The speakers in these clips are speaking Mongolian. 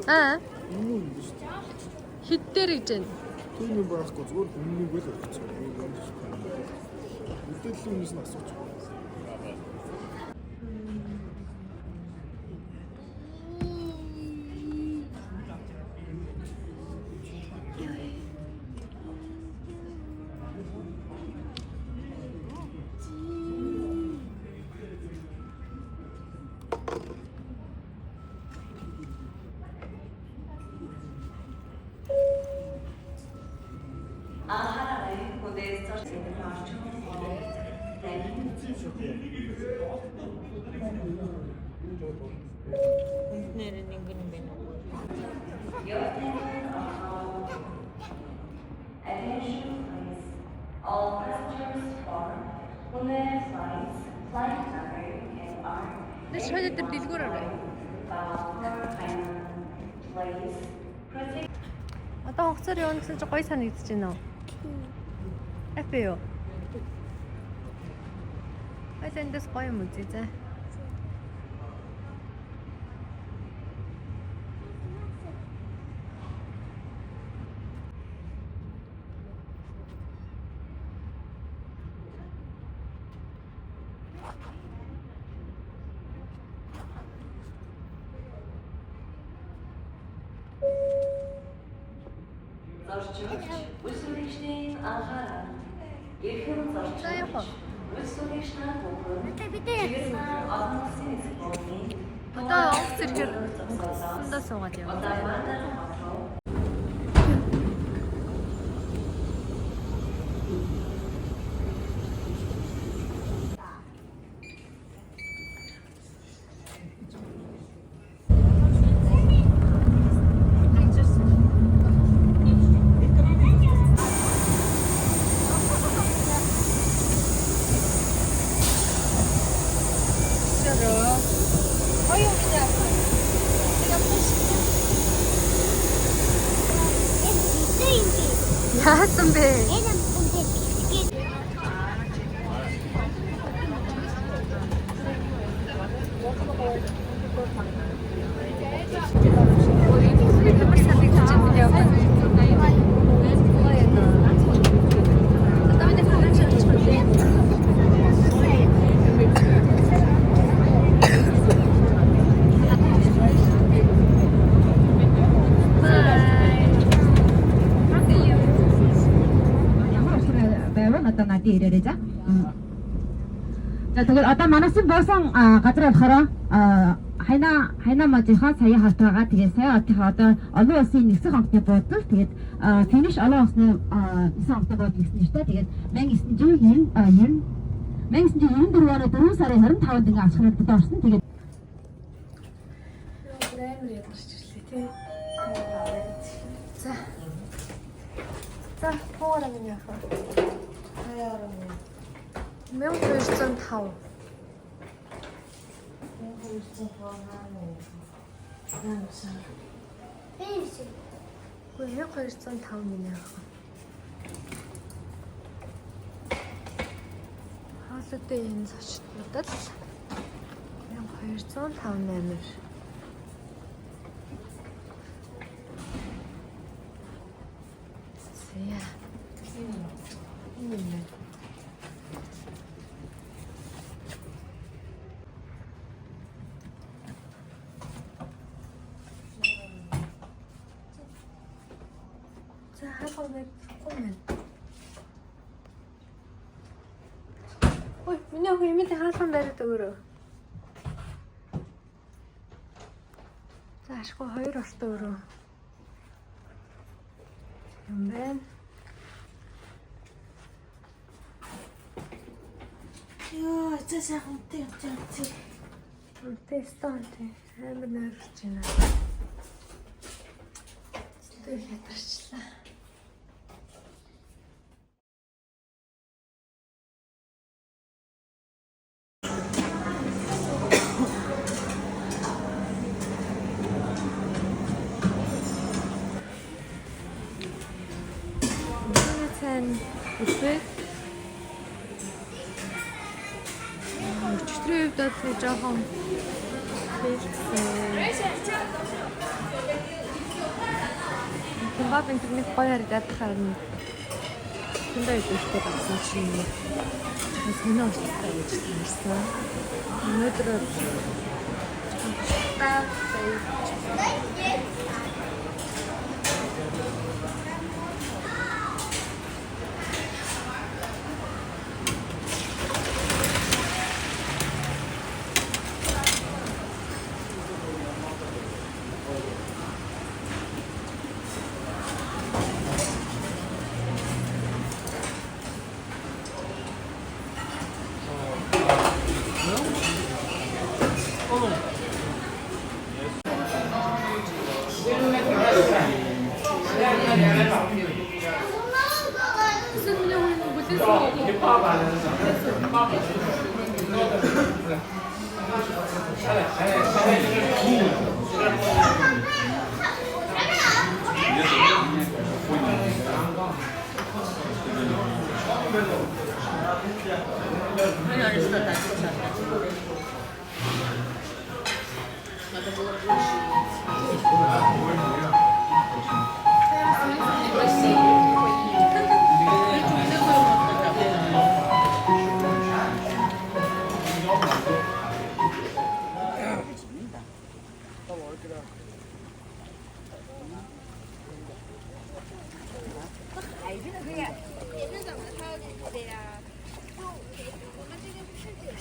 Аа. Хит дээр гэж байна. Тийм юм байхгүй зүгээр өмнөг л өгч. Мэдээлэл юмс нь асууж. All passengers for Pune flights, flight number NR. Let's try the Dilgur away. Please proceed. Одоо хугацаар явна гэсэн чинь гоё санагдаж байна уу? Happy юу? Эндээс гоё юм үзье заа. Зорчигч үсвэрэгчдийн анхаарал. Эрхэм зорчигч үсвэрэгч нар бүгд чиглэсэн олон улсын спортын Одоо офс ирэхээр ундаа суугаад явна. Яасан бэ? ирээрэй за. За тэгвэл одоо манайсын буусан газар болохоор хайна мажийнхаа сая хатаага тэгээ сая хотынхаа одоо олон улсын нэгсэх онгоцны буудал тэгээд финиш олон улсны нэгсэх онгоцны буудал гэсэн нэртэй тэгээд 1994 оны 4 сарын 25-нд ингээ ашиглалтад орсон тэгээд амар ядарч ирлээ тий. За поороо минь яах вэ? 1205. Үгүй 1205 минь яах вэ? Хаалттай энэ зочдод 1205 нэмэр. Зя. За хаагаад гомэн. Ой, миний охин юм дээр хаалхан бариад өгөрөө. За ашгүй 2 болтой өрөө. Юм байна. Яа, цаашаа үнтэй. Үнтэй стонтэй. Амар нэрвч байна. Тэг ядарчлаа. Үгүй. Өчигдрийн үед бол жоохон хэлсэн. Баб интернет гоё харагдаад харна. Тэндээ идэлтэй болсон чинь сонио уустай гэж таньсан. Өнөөдөр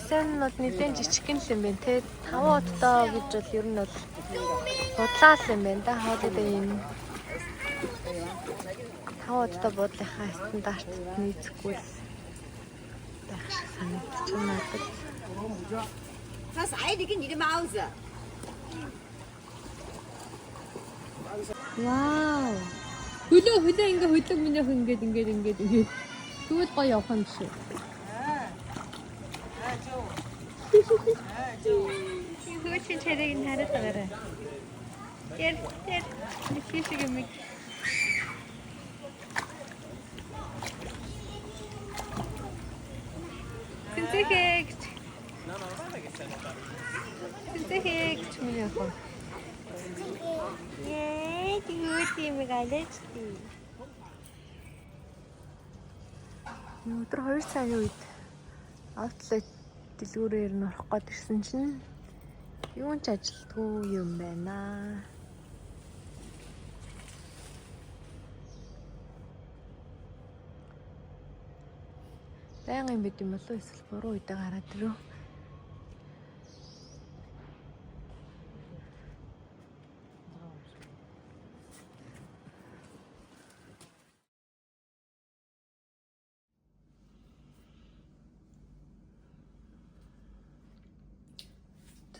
Сэн нод нэгэн жижигхэн л юм байна те 5 удаа гэж бол ер нь бол бодлаа л юм байна да хоолой юм 5 удаа бодлынхаа стандарт нийцэхгүй байх шиг санагдаж байна надад. Was eigentlich in die Mause. Вау. Хөлөө ингээ хөлөг минийх ингээд тэгвэл гоё явах юм шиг. Хөөч чарэг нь хараад байгаарай. Тэр хийшиг юм. Тэнцэхэгч минь яах вэ? Тэгвэл юм галэж тий. Өдөр 2 цагийн үед аутлет дэлгүүрээр нь орох гээд ирсэн чинь юун ч ажилтгүй юм байна. Байнгын бид юм болов эсвэл буруу үедээ гараад ирв.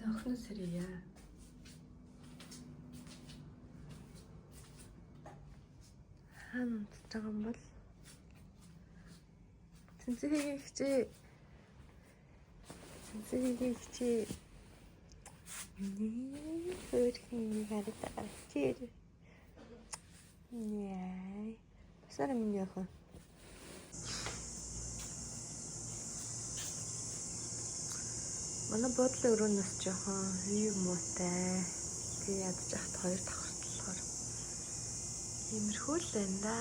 Охин сэрийя. Хаана унтж байгаа юм бол Тэнцэхийг хичээ. Хөрхийн харагдаа. Чир. Яй. Сара минь яах вэ? Манай бодлын өрөөнөөс жоохон юу муутай. Тэгээ ядаж яхад 2 давхарт болохоор иймэрхүү л байна да.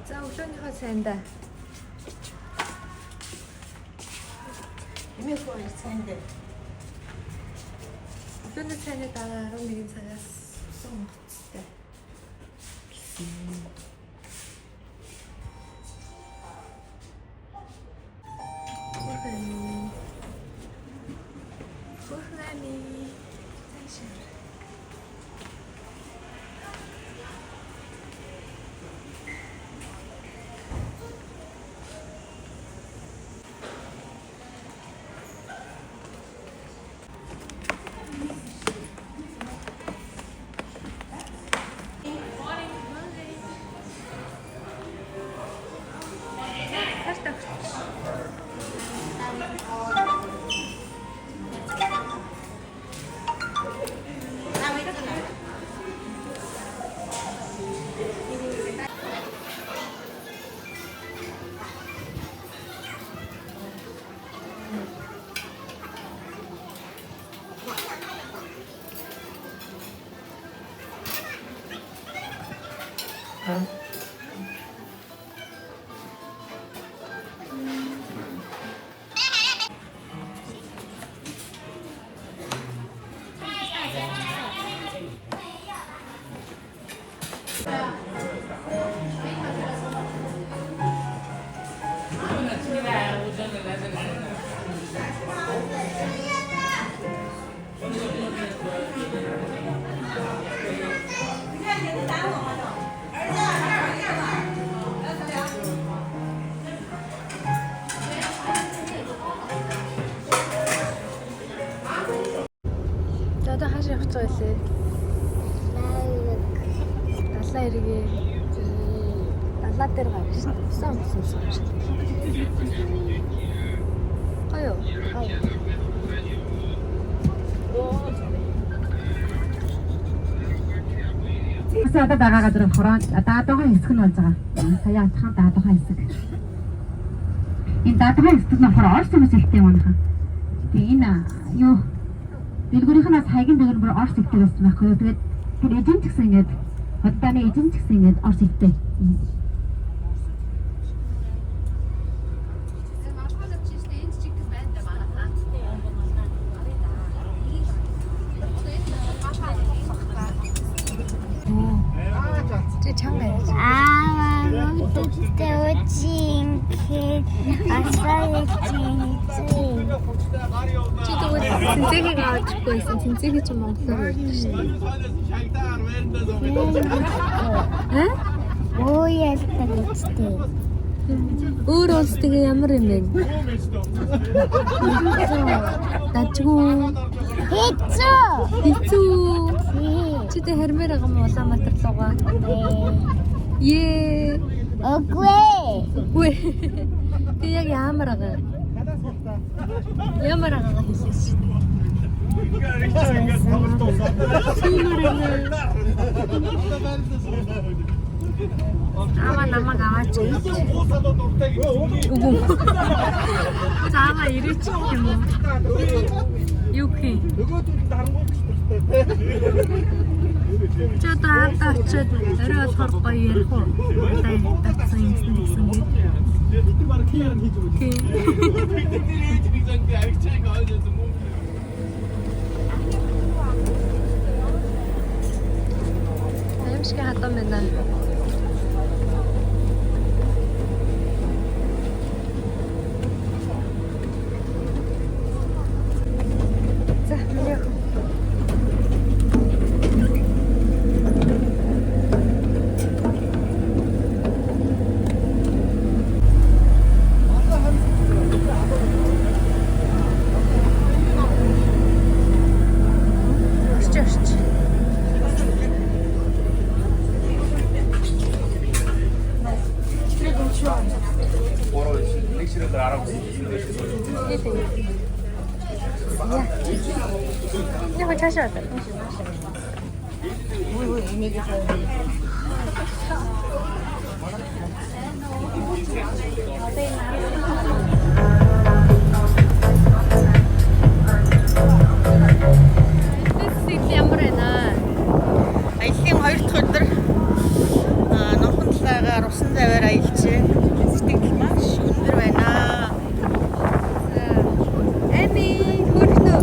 За өглөөнийхөө сайндаа. Эмээгөө санд. Өглөөний цайны дараа 11 цагаас сон утастай. Hasta явж байгаа лээ? Далаа эргээ. Далаа дээр гарч шээ. Усан гарч. Гоё. Kasi одоо байгаа газар болохоор даадгын хэсэг нь болж байгаа. Сая атхан даадгын хэсэг. Энэ даадгын хэсэг нь болохоор орс хүмүүс ихтэй юм байна. Тэгээ энэ юу дэлгүүрийнхнээс хайгын дээгүүр бүр орс ихтэй байсан байхгүй юу. Тэгээд тэр эзэн ч гэсэн ингэж хотдааны эзэн ч гэсэн ингэж орс ихтэй. Чи чанга яаж? Модтой очень Чи тэгвэл тэнцэгийг аваад ирэхгүй байсан. Тэнцэгийг чи монголоор ярьдаг шүү дээ. Ой, Өөр улс тэгээ ямар юм бэ? Дажгүй. Хэцүү. Чи тэ хэрмээр байгаа юм Улаанбаатар руугаа. Ээ. Үгүй. Тэ яг ямар байгаа? Ямар байгаа хэлээс шүү дээ. Ама намайг аваач. Үгүй. Цаава ирээч юм уу? Юу хий? Чи таата очиод орой болохоор гоё ярих уу? Татсан юмсан гэсэн юм. Аимшиг хатан байна. За, мөрөөх. Я хочу что-то. Аяллаа 2 дахь өдөр нурхан талаагаар усан заваар аялжээ. Сэтгэл маш өндөр байна. Эми хөрхнөө.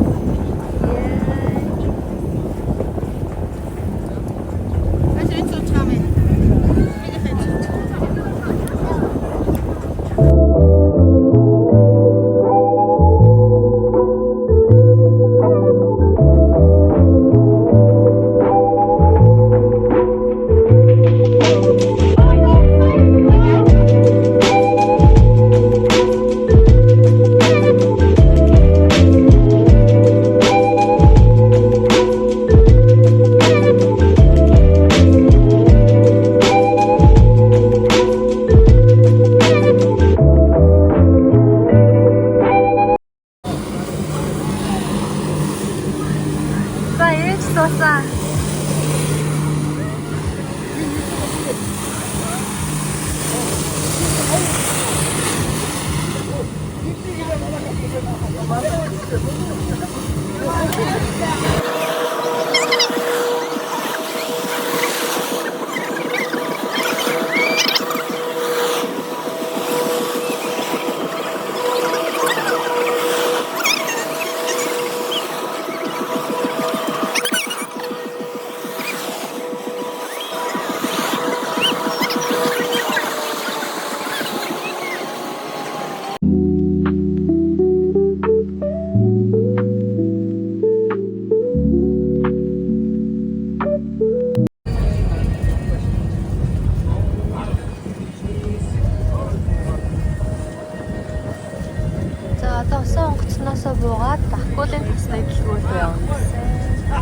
Суусан. За одоо усан онгоцноосоо буугаад Даккуудын тасны дэлгүүрт явна гэсэн.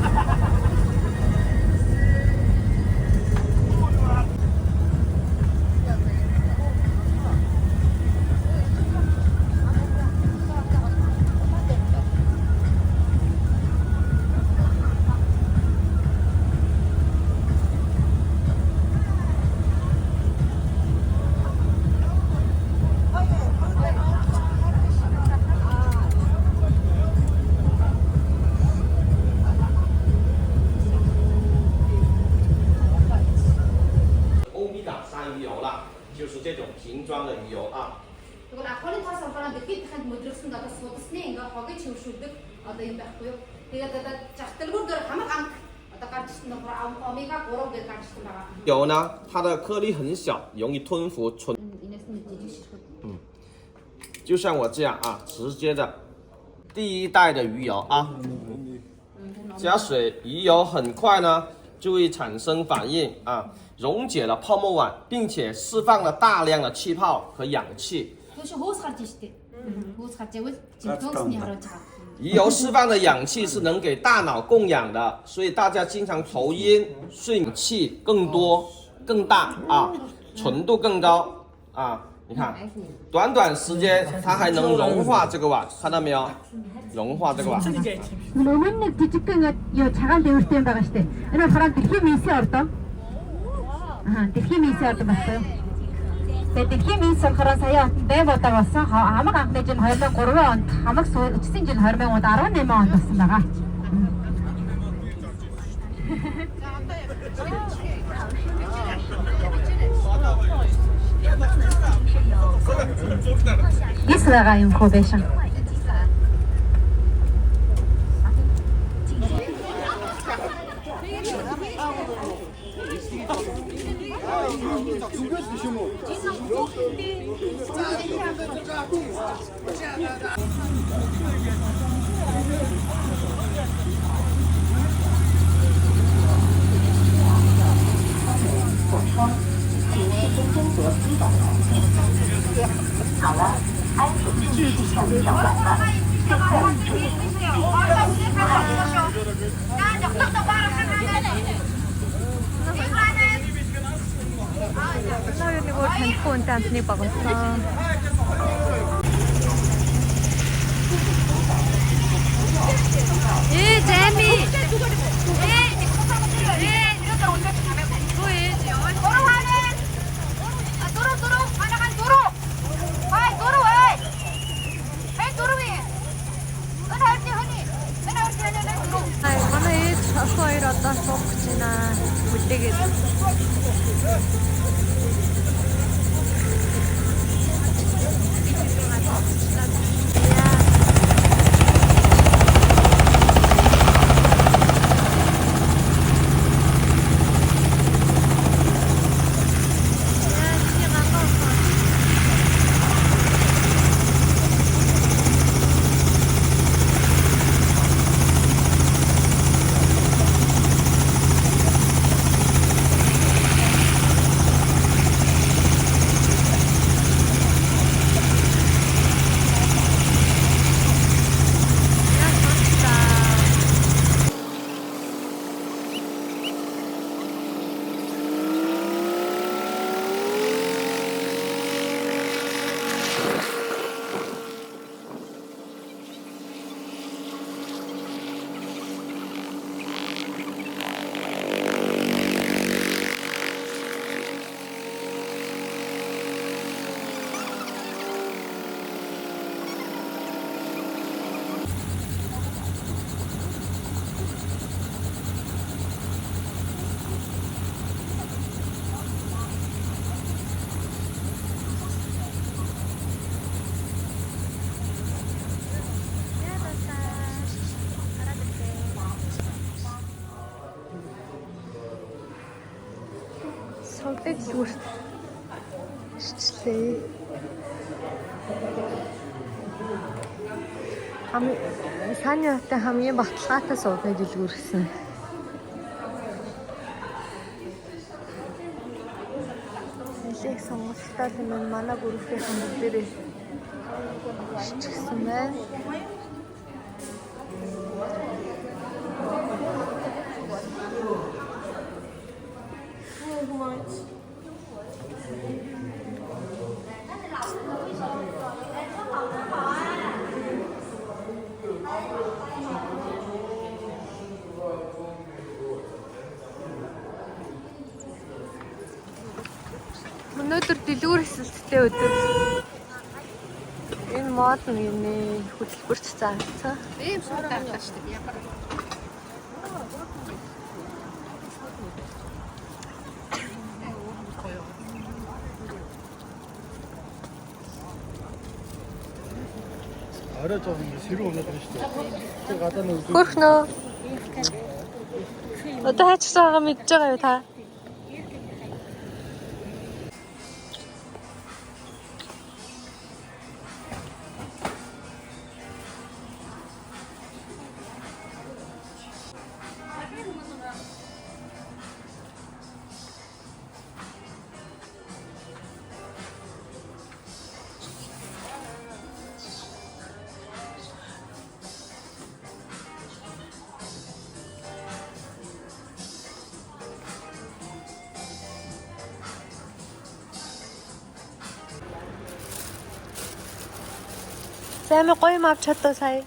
就是这种瓶装的鱼油啊。 Тэгвэл ахлын тас авахаар дэлхийд дахинд мөдрөгсөн одоо судасны ингээ хогийг чившүүлдэг одоо юм байхгүй юу. Тэгээд одоо жагталгуур дээр хамаг амт одоо гарч ирсэн нөхөр омега 3 гэж гарч ирсэн байгаа. 油呢，它的颗粒很小，容易吞服纯。 Инээс нь жижиг ширхэг. 就像我这样啊，直接的第一代的鱼油啊，加水，鱼油很快呢就会产生反应啊，溶解了泡沫碗，并且释放了大量的气泡和氧气。 Түүш хөөс гарч ирсэн. Хөөс гарч ивэл жимтөөсний харуулж байгаа. 鱼油释放的氧气是能给大脑供氧的，所以大家经常头晕、睡眠气更多、更大啊，纯度更高啊。你看，短短时间它还能融化这个碗，看到没有？融化这个碗。 Өмнө нэг жижигхэн юу цагаан дээвэртэй юм байгаа шүү дээ. Энэ болохоор дэлхийн мисийн ордоо. Дэлхийн мисийн ордоо байна. Тэгээд дэлхийн мис болохоор сая бай бодоо болсон. Хамаг анхны жил 2003 онд, хамаг өчсөн жил 2018 онд болсон байгаа. Исрага юм хөө байсан. Танцны багтсан. Жэми. Манай ээж ас хоёр одоо суух гэж байна. Бүлээгээд. Согдод зүрт шичлээ. Саний хотын хамгийн баталгаатай суудаг дэлгүүрсэн. Нэлээд сонголттой юм манай бүрэлдэхүүн бүгдээрээ шичихсэн байна. Өнөөдөр дэлгүүр эсэлттэй өдөр. Энэ мод нэг хөтөлбөрч заасан. ийм суур гардаг шүү дээ. Ямар Арай жоо ингэ сэрүү болоод байна шүү дээ. Тэр гадаа нэг Хөрхнөө. Одоо хаачих байгаа мэдж байгаа юу та? Сайн гоё юм авч чадсан сая.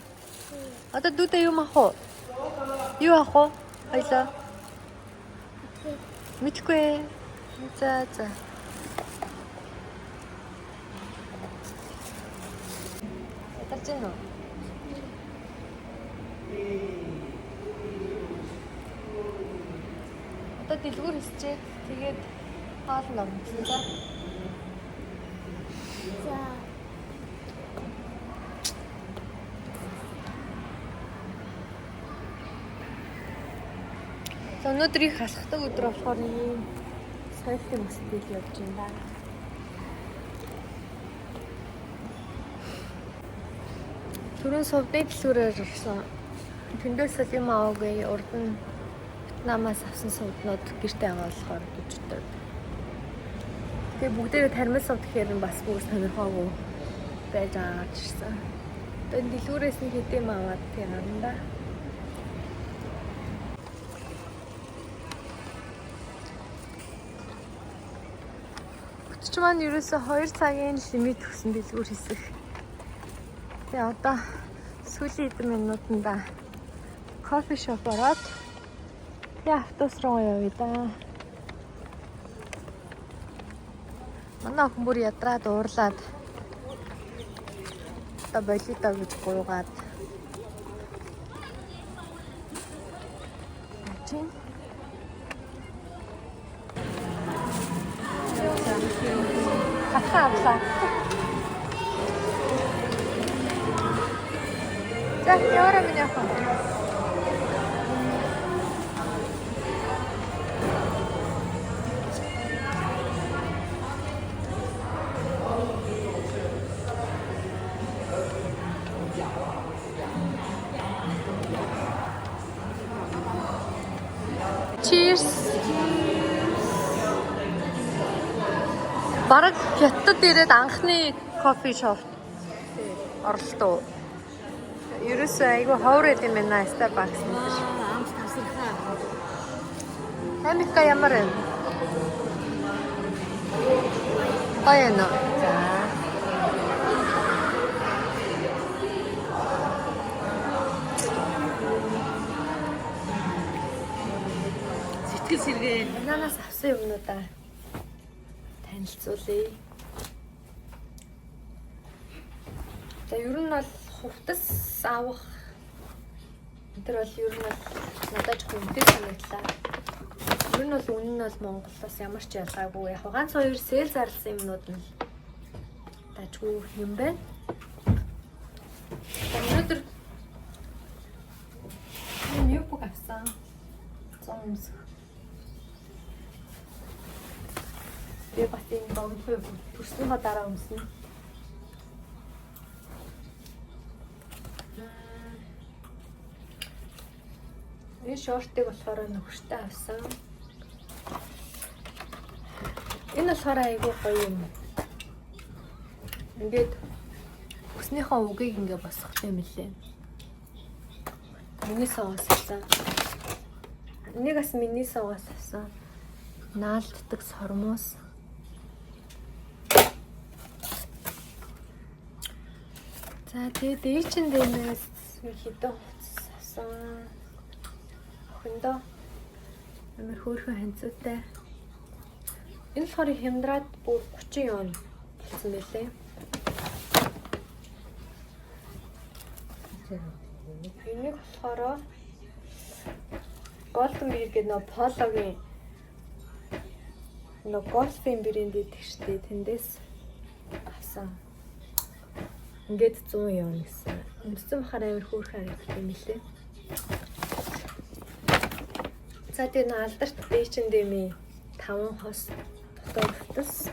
Одоо дүүдээ юм авах уу? Юу авах уу? Хоёлоо. Мэдгүй. За. Татарч гэнэ үү? Одоо дэлгүүр хийсчээ. Тэгээд хаал нь орно. За. Өнөөдөр их хасахдаг өдөр болохоор ийм соёлын мөсдөл явж байна да. Түрүүн сувдын дэлгүүрээр ирсэн. Тэндээс юм аваагүй урд нь Вьетнамаас авсан сувднууд гэртээ аваа болохоор гэж боддог. Тэгээ бүгдээрээ тармил сувд гэхээр бас бүгд сонирхоогүй байж байгаа ч гэсэн. Одоо дэлгүүрээс нь хэдэм аваад тийм юм да. Ч маань ерөөсө 2 цагийн лимит өгсөн дэлгүүр хийсэх. Тэгээ одоо сүүлийн хэдэн минутанда кофе шоп ороод тэгээ автобус руу явъя да. Манай охин бүр ядраад уурлаад одоо болидоо гэж гуугаад. Чин авлаа. За, яваарай миний охин. Cheers. Бараг хятад ирээд анхны кофе шоп оролтоо. Ерөөсөө айгүй ховор юм байна Starbucks нь. амт тасархаа. Амика ямар вэ? Баяна. За. Сэтгэл сэргээ. Бананаас авсан юмнуудаа танилцуулъя. За ер нь бол хувцас авах тэр бол ер нь надад жоохон үнэтэй санагдлаа. Ер нь бол үнэ нь бол Монголоос ямар ч ялгаагүй. Яг ганц хоёр сэл зарласан юмнууд нь дажгүй юм байна. Өнөөдөр юу бүх авсан? 100 өмсөх. Би бас энэ бомбой төрснөөр дараа өмснө. Энэ шортыг болохоор нөхөртөө авсан. Энэ болохоор айгүй гоё юм. Ингээд өснийхөө үгийг ингээ босгох юм лээ. Миний саваас авсан. Энийг бас миний саваас авсан. Наалддаг сормоос. За тэгээд H&M-ээс хэдэн хувцас авсан. Охиндоо амар хөөрхөн ханцуутай. Энэ болохоор хямдраад бүр 30 ён болсон байлээ. Энийг болохоор Goldenberg гэдэг нөө Poloгийн нөө Golfing брэнд гэдэг штеп тэндээс авсан. Ингээд 100 ён гэсэн. Өмсөн бахаар амар хөөрхөн харагдсан юм лээ. За тэгээ алдарт H&M 5 хос дотоодс.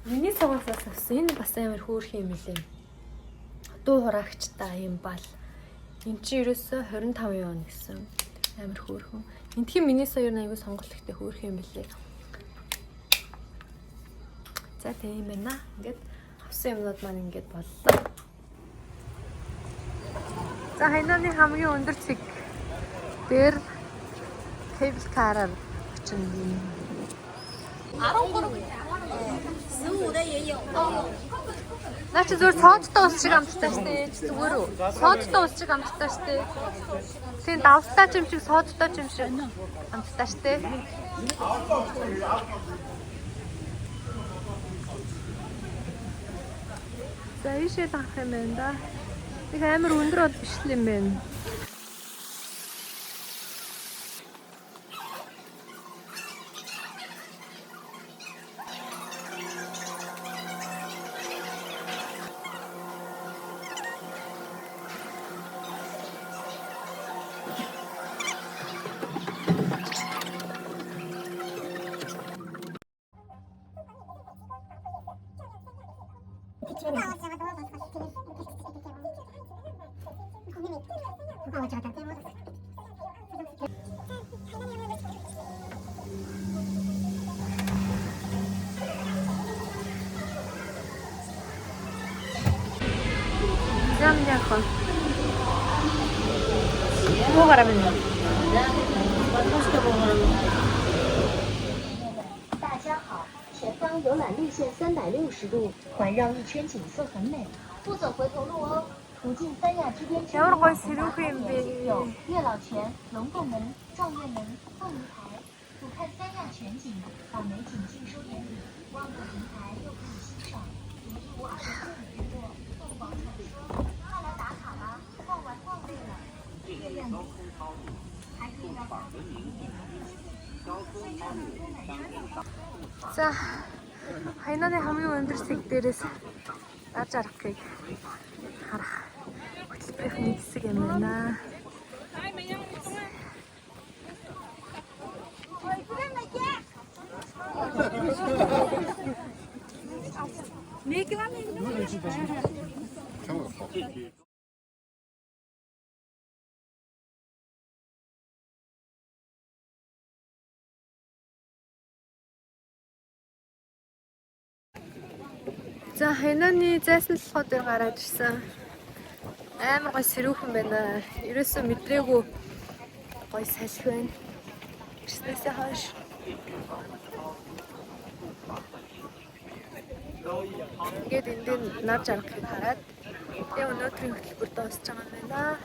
Миний цогоосоос авсан энэ бас амар хөөрхөн юм лээ. Дуу хураагчтай юм бал. Энд чи ерөөсөө 25 ён гэсэн. Амар хөөрхөн. Эндхийн миний соёр аягүй сонголт ихтэй хөөрхөн юм лээ. За тийм байна. Ингээд авсан юмнууд маань ингээд боллоо. За хайнаны хамгийн өндөр цэг дээр кабел караар очино. 15的也有，都有。 Наа чи зүгээр цоодтой ус шиг амттай штэ. Зүгээр үү? Цоодтой ус шиг амттай штэ. Тийм давстай ч юм шиг цоодтой ч юм шиг амттай штэ. За ийшээ тарах юм байна да. Их амар өндөр бол биш л юм байна. Ямняхон. 뭐가라 맨날. 大家好，前方游览路线360度，环绕一圈景色很美，不走回头路哦。途径三亚之边区域 ямар 广 гоё 场 сэрүүхэн юм бэ. 有月老泉、龙凤门、状元门、凤仪台，俯瞰三亚全景，把美景尽收眼里。望着平台又可以欣赏独一无二的秀美日落。凤凰传说，快来打卡吧！逛完逛累了，月亮还可以让大家看见。 За хайнаны хамгийн өндөр цэг дээрээс дарж арахыг харах хөтөлбөрийн хэсэг юм байна. За хайнаны зайсан толгой дээр гараад ирсэн. Амар гоё сэрүүхэн байна. Ерөөсөө мэдрээгүй гоё салхи байна. Ирснээсээ хойш. Тэгээд энд нар жаргахыг хараад яг өнөөдрийн хөтөлбөр дуусч байгаа юм байна.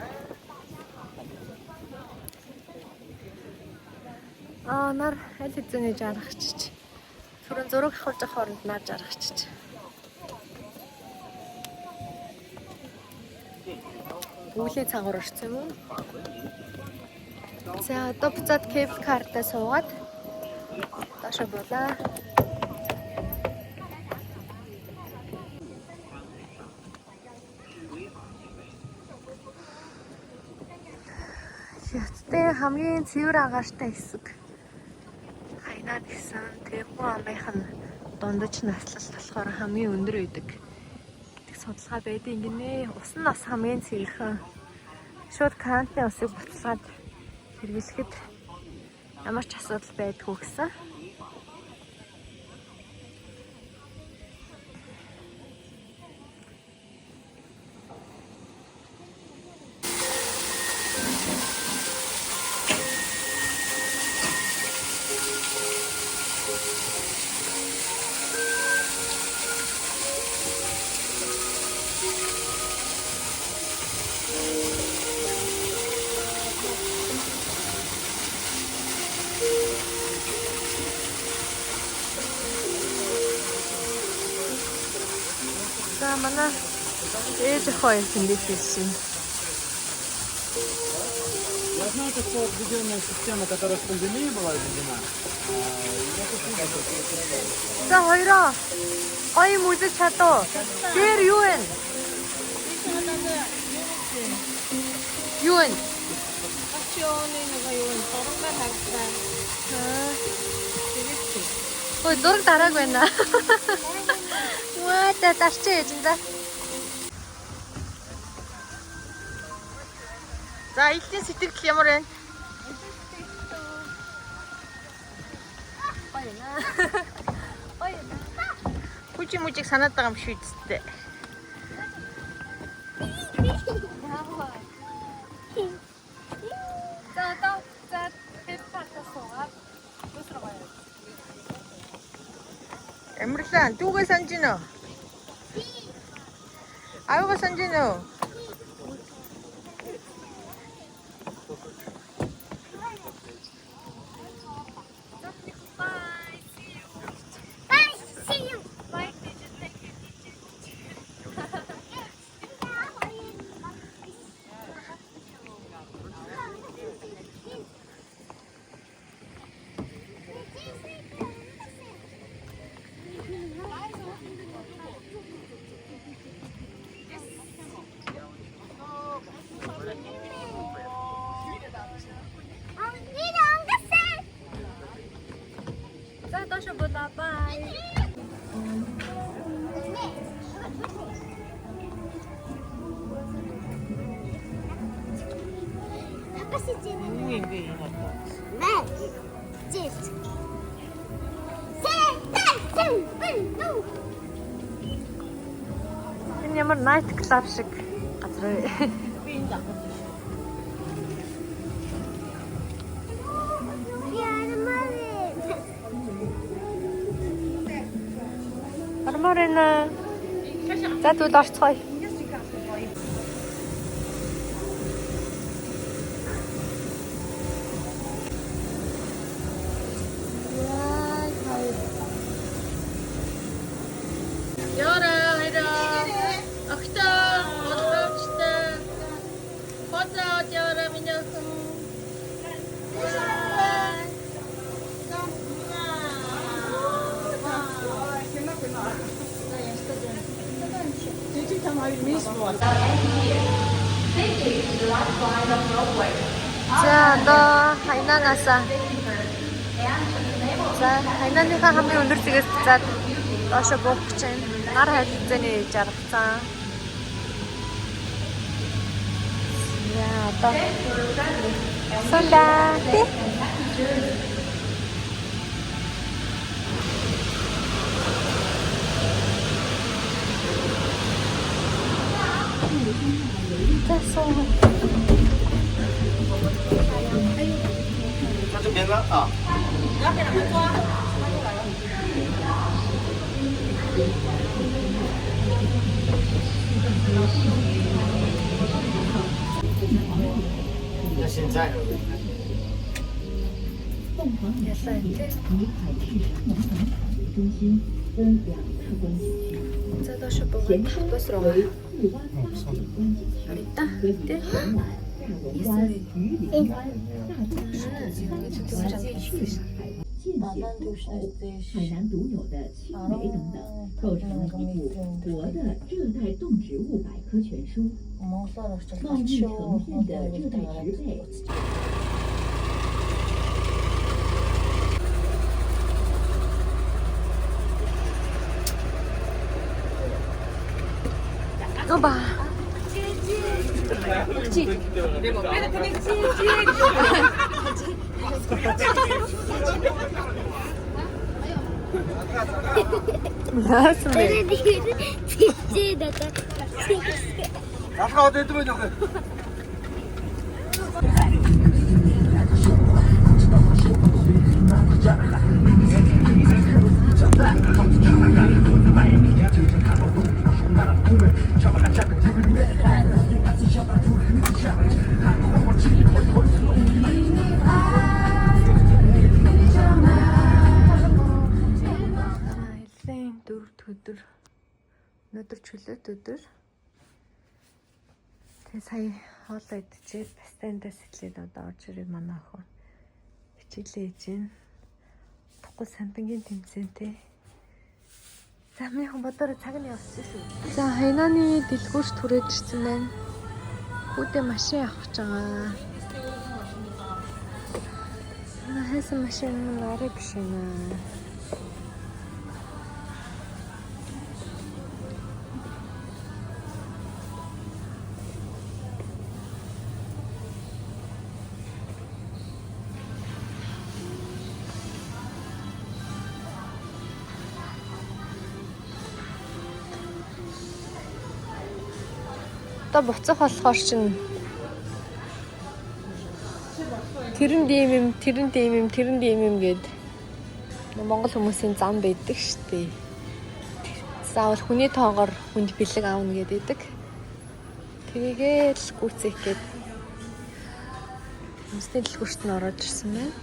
Нар аль хэзээ жаргахчиж. Түрэн зураг авах хооронд нар жаргахчиж. Бүлийн цагаар орсон юм уу? За одоо буцаад кебл картаа суугаад доошо булаа. Хятадын хамгийн цэвэр агаартай хэсэг хайнаа гэсэн тэрхүү амынх нь дундаж наслал болохоор хамгийн өндөр байдаг. судалгаа байдаг гинэ. Ус нь бас хамгийн цэвэрхэн. Шууд кранны усыг буцалгаад хэрэглэхэд ямар ч асуудал байдгүй гэсэн. За манай ээж охин тэндээ хийсэн. Я знаю, что определенная система, которая в пандемии была введена. За хоёроо гоё юм үзэж чадав. Тэр юу вэ? Юу вэ? Акционы нэг юу н дургаар харагдсан. Ой, дураг дарааг байна. What the дарчээ юм да. За элийн сэтгэл ямар вэ? Хүчи мүжиг санаад байгаа юм шүү дээ. За пеппартаа суугаад өсрөгөө. Эмэрлэн дүүгээ санаж гинэ. Аюугаа санаж гинэ. За доош буулаа. Бай. Энэ ямар night club шиг газар вэ? Армарина. За тэгвэл орцгоё. Яра, хайра. Ахтаа, одоочтой. Хоцоо яра минийхэн. За одоо хайнаанасаа. За хайнааныхаа хамгийн өндөр зэгээс буцаад доошо буух гэж байна. Нар хайлтзааны жаргацсан. Яа одоо. Сонда.再送。那这边呢啊？那现在。 За доош буугаад бус руу. Арита. Тэ.海南独有的青梅等等，构成了一部活的热带动植物百科全书。茂密成片的热带植被。 За ба. Яасан бэ? Чичээ даа. Ахаа дэд мөн яг. Айлын 4 өдөр. Өнөөдөр чөлөөт өдөр. Тэгээ сая хоолоо идчихээд бастандаас эхлээд одоо орж ирээд манай охин хичээлээ хийж гин. Туггүй самбингийн тэмцээнтэй. За минийхэн бодороо цаг нь явчихсан шүү. За хайнааны дэлгүүрт түрээд ирсэн байна. Хүүдээ машин авах гэж байгаа. Хайсан машин арай биш юм аа. Одоо буцах болохоор чинь тэрэн дийм гэд Монгол хүмүүсийн зам байдаг штеп. Заавал хүний тоогоор хүнд бэлэг аавна гэдэг. Тэгээл гүцэх гээд хүмүүсийн дэлгүүрт нь ороод ирсэн байна.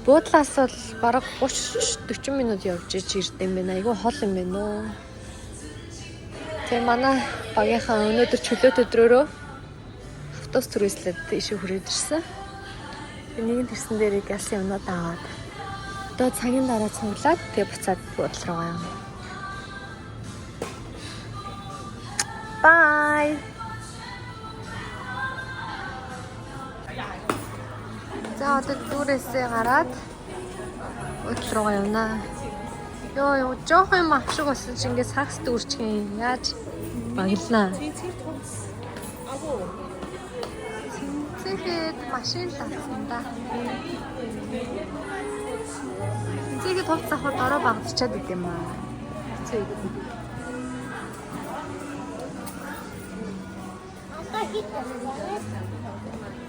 Буудлаас бол бараг 30-40 минут явж ирдэм байна. Айгүй хол юм байна уу. Тэгээ манай багийнхаа өнөөдөр чөлөөт өдрөөрөө автобус түрээслээд ишээ хүрээд ирсэн. Нэгэн тэрсэн дээр галсын унаад аваад. Одоо цагийн дараа цуглаад тэгээ буцаад буудлал руу явна. Bye. За одоо дүүрээсээ гараад буудлал руу явна. Йоо, жоох юм авшиг болсон чи ингээд сакс дүүрчих юм. Яаж баглаа. Цэцэхэд машин татсан да. Цэцэхэд хувц авах дараа багтчаад идэв юм аа.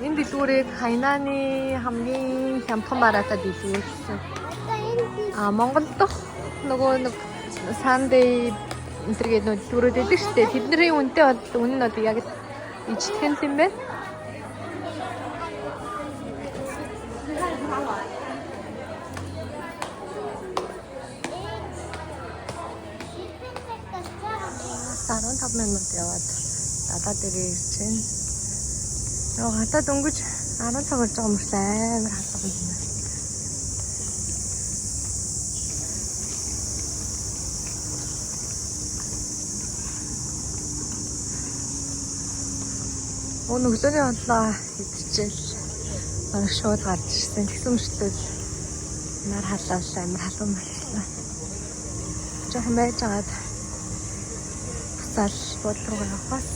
Энэ дэлгүүрийг Хайнааны хамгийн хямдхан бараатад дэлгүүрсэн. Монгол дох нөгөө нэг Sunday интергээд дэлгүүрүүд байдаг шүү дээ. Тэдний үнэтэй бол үнэн нь яг ижтгэн юм байна. Саран 5 минут яваад дадаа дээрээ ирж байна. Нөгөө гадаад өнгөж 10 цаг болж байгаа мөртлөө амар халах юм байна. Өглөөний онлоо идчихэл бараг шууд гарч ирсэн. Тэгсэн мөртлөө нар халаал амар халуун болчихлоо. Жохон байж байгаад буцаал буудлал руу явах.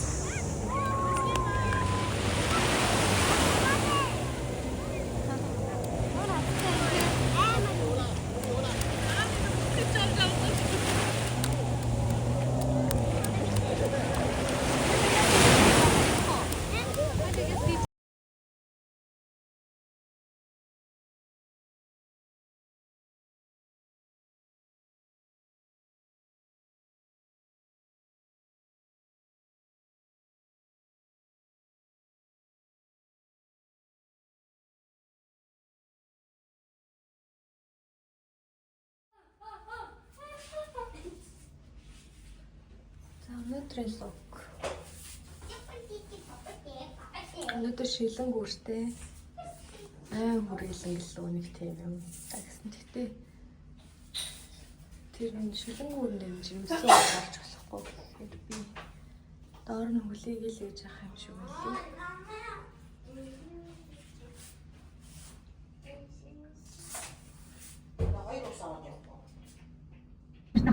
Өнөөдрийн луг. Өнөөдөр шилэн гүртэй. Хүрээлэн гэлөө нэг тийм юм. Тэгсэн тэгтээ тэр шилэн гүрэн дээр жимсэн гарч болохгүй. Тэгэхээр би доор нь хүлээгээл гэж яах юм шиг байлээ.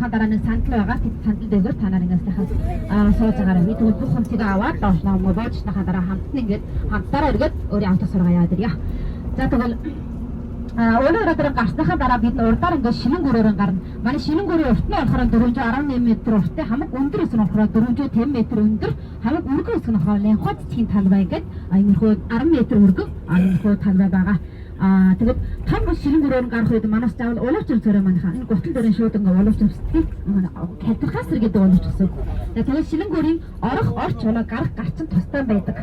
авсныхаа дараа нэг сандал байгаа. Тэр сандал дээр та нар ингээс сууж байгаарай. Би тэгвэл бүх хүнсийг аваад доош намайг боожсныхаа дараа хамтна ингээд хамтдаараа эргээд өөрийн авто сургаа яваад ирье. За тэгвэл Өөрөөр хэлбэл гарсныхаа дараа бид урдаар ингээд шинэн гүрээр гарна. Манай шинэн гүрийн урт нь болохоор 418 м урттай, хамаг өндөр өс нь болохоор 450 м өндөр, хамаг өргөн өс нь болохоор лянхот цэгийн талбай гэдэг иймэрхүү 10 м өргөн иймэрхүү талбай байгаа. Тэгээд том шинэн гүрээр гарах үед манаас заавал улууч цорой манайхаа энэ гутал дөрийн шууд ингээд улууч цэцгийг хатархаас сэр гэдэг улууч гэсэн. Тэгээд шинэн гүрийн орох орч улаа гарах гарчин тустай байдаг.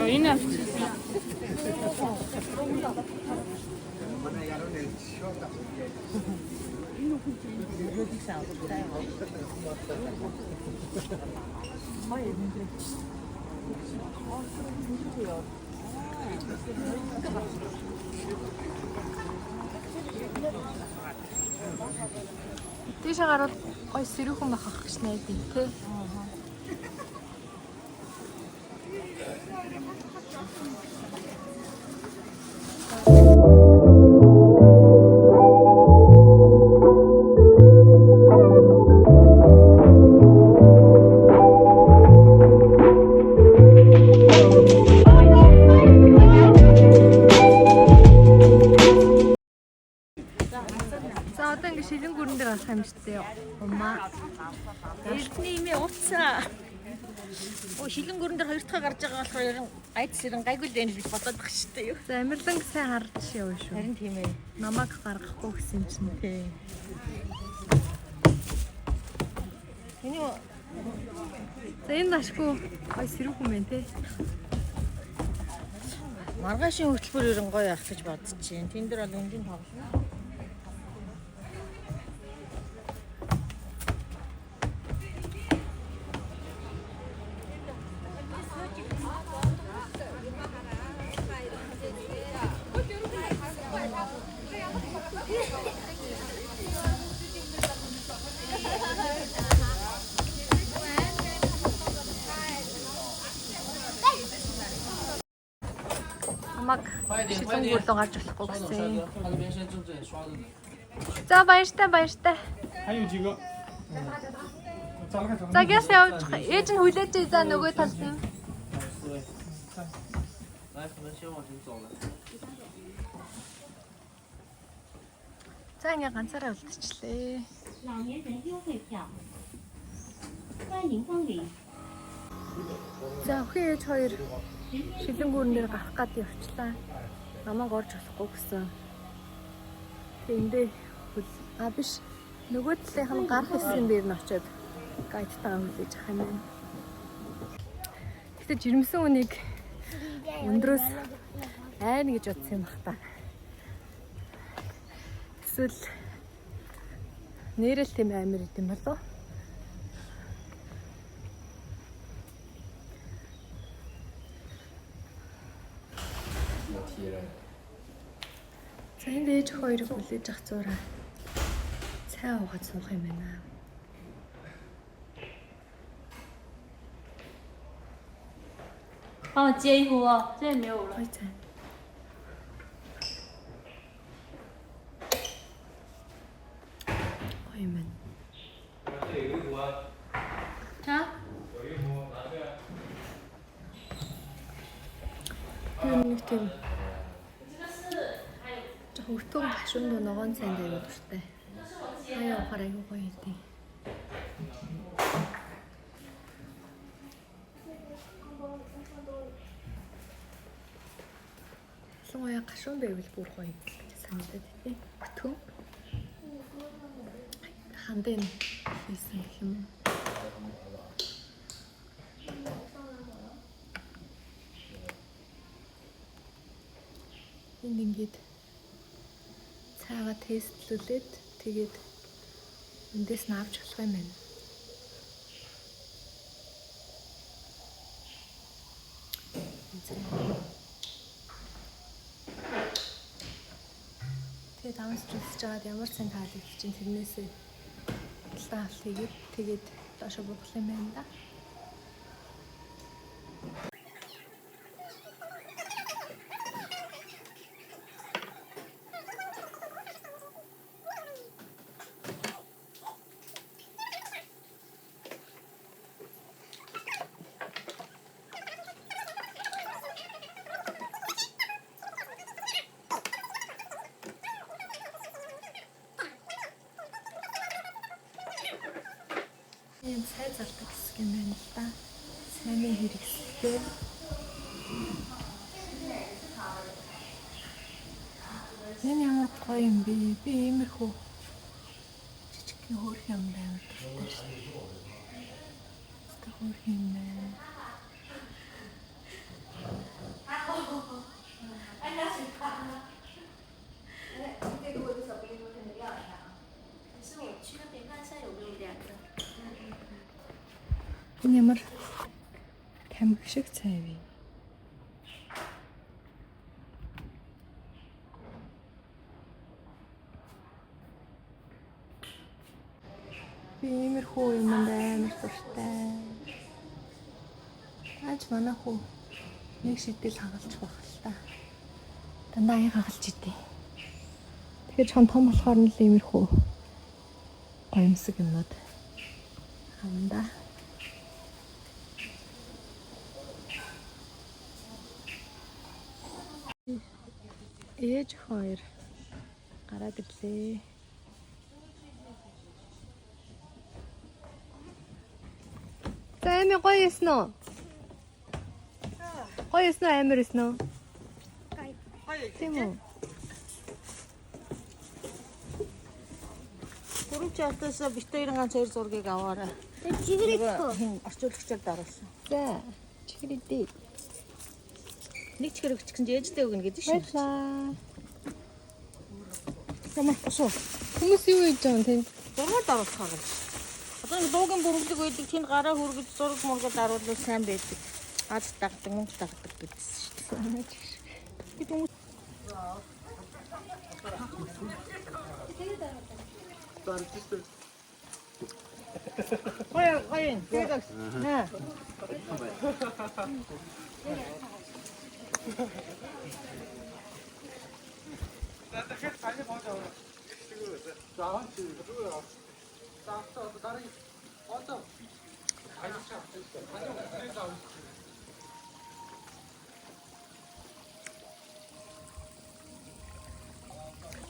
Энэ Тийшээ гараад гой сэрүүхэн байх гэж найдаа тий. Шилэн гүрэн дээр гарах юм шигтэй. Умаа. Элтний имээ уцаа. Шилэн гүрэн дээр хоёр дахь гарч байгаа болохоор ерэн айдс ерэн гайгүй л байна гэж бодоод байх шүү дээ юу. За амирлан сайн харж явна шүү. Харин тийм ээ. Намайг гаргахгүй гэсэн чинь тий. Энийг За энэ дашгүй гой сэрүүхэн байна тий. маргаашийн хөтөлбөр ерэн гоё явах гэж бодчихжээ. Тэн дээр бол өнгийн тоглоно. Намайг шилэн гүрдөө гарч болохгүй гэсэн. За баяртай баяртай. За гэс явж ээж нь хүлээж за нөгөө талд нь. За ингээ ганцаараа үлдчихлээ. За өхөө ээж хоёр шилэн гүрэн дээр гарах гад явчлаа. Намайг орж болохгүй гэсэн. Тэндээ биш нөгөө талынх нь гарах хэсгэн дээр нь очиод гайдтайгаа хүлээж авах юм байна. Тэгтээ жирэмсэн үнийг өндрөөс айна гэж бодсон юм бах та. Эсвэл нэрэл тийм амир идэм болов. За энэ ээж хоёрыг хүлээж авах зураа цай уугаад суух юм байна.帮我接一壶哦，这也没有了。 Goyman. 자. Нэг тийм хөвтөн гашуун доо ногоон цайнд аяа дуртай. Аяа ухаар аяа гоё идэв. Ялангуяа гашуун байвал бүр гоё гэж санагдаад тий. Хөтөн. Хандын хийсэн юм. Энд ингээд цаагаа тестлүүлээд тэгээд эндээс нь авч болох юм байна. Тэгээд даван сүлжиж байгаад ямар сайн таалагдчих чинь тэрнээсээ талтай авалт хийгээд тэгээд доошо буух юм байна да. Ийм цай зардаг хэсэг юм байна л да. Цайны хэрэгсэлтэй. Энэ ямар гоё юм бэ? Би иймэрхүү жижигхэн хөөрх юм байна дуртай шүү дээ. Хөөрх юм байна. Энэ ямар тамхи шиг цай вэ? Би иймэрхүү юм амар дуртай. Аач манай хүү нэг шидэл хагалж байх л та. Дандаа аяг хагалж идэв. Тэгэхээр чон том болохоор нь л иймэрхүү гоёмсог юмнууд хандаа. Ээж хоёр гараад ирлээ. Займи гоё эсэн үү? Гоё эсэн үү, амар эсэн үү? Гоё. Тийм үү? Гурван чартаасаа битээр ганц хоёр зургийг аваарай. Чигэрээ Орчуулагчаар даруулсан. за чигэрээ. Нэг чихэр өгч чинь ээжтэй өгнө гэдэг шүү. Баярлаа. Тамаа осоо. Хүмүүс юу хийж байгаа юм тэнд? Зургаар даруулах гэж. Одоо нэг дуугийн бүрэлдэг байдаг тэнд гараа хүргэж зураг мургад даруулах сайн байдаг. Аз дагдаг, мөнгө дагдаг гэдсэн шүү дээ. Би хүмүүс Гоё. Тэгээд наа.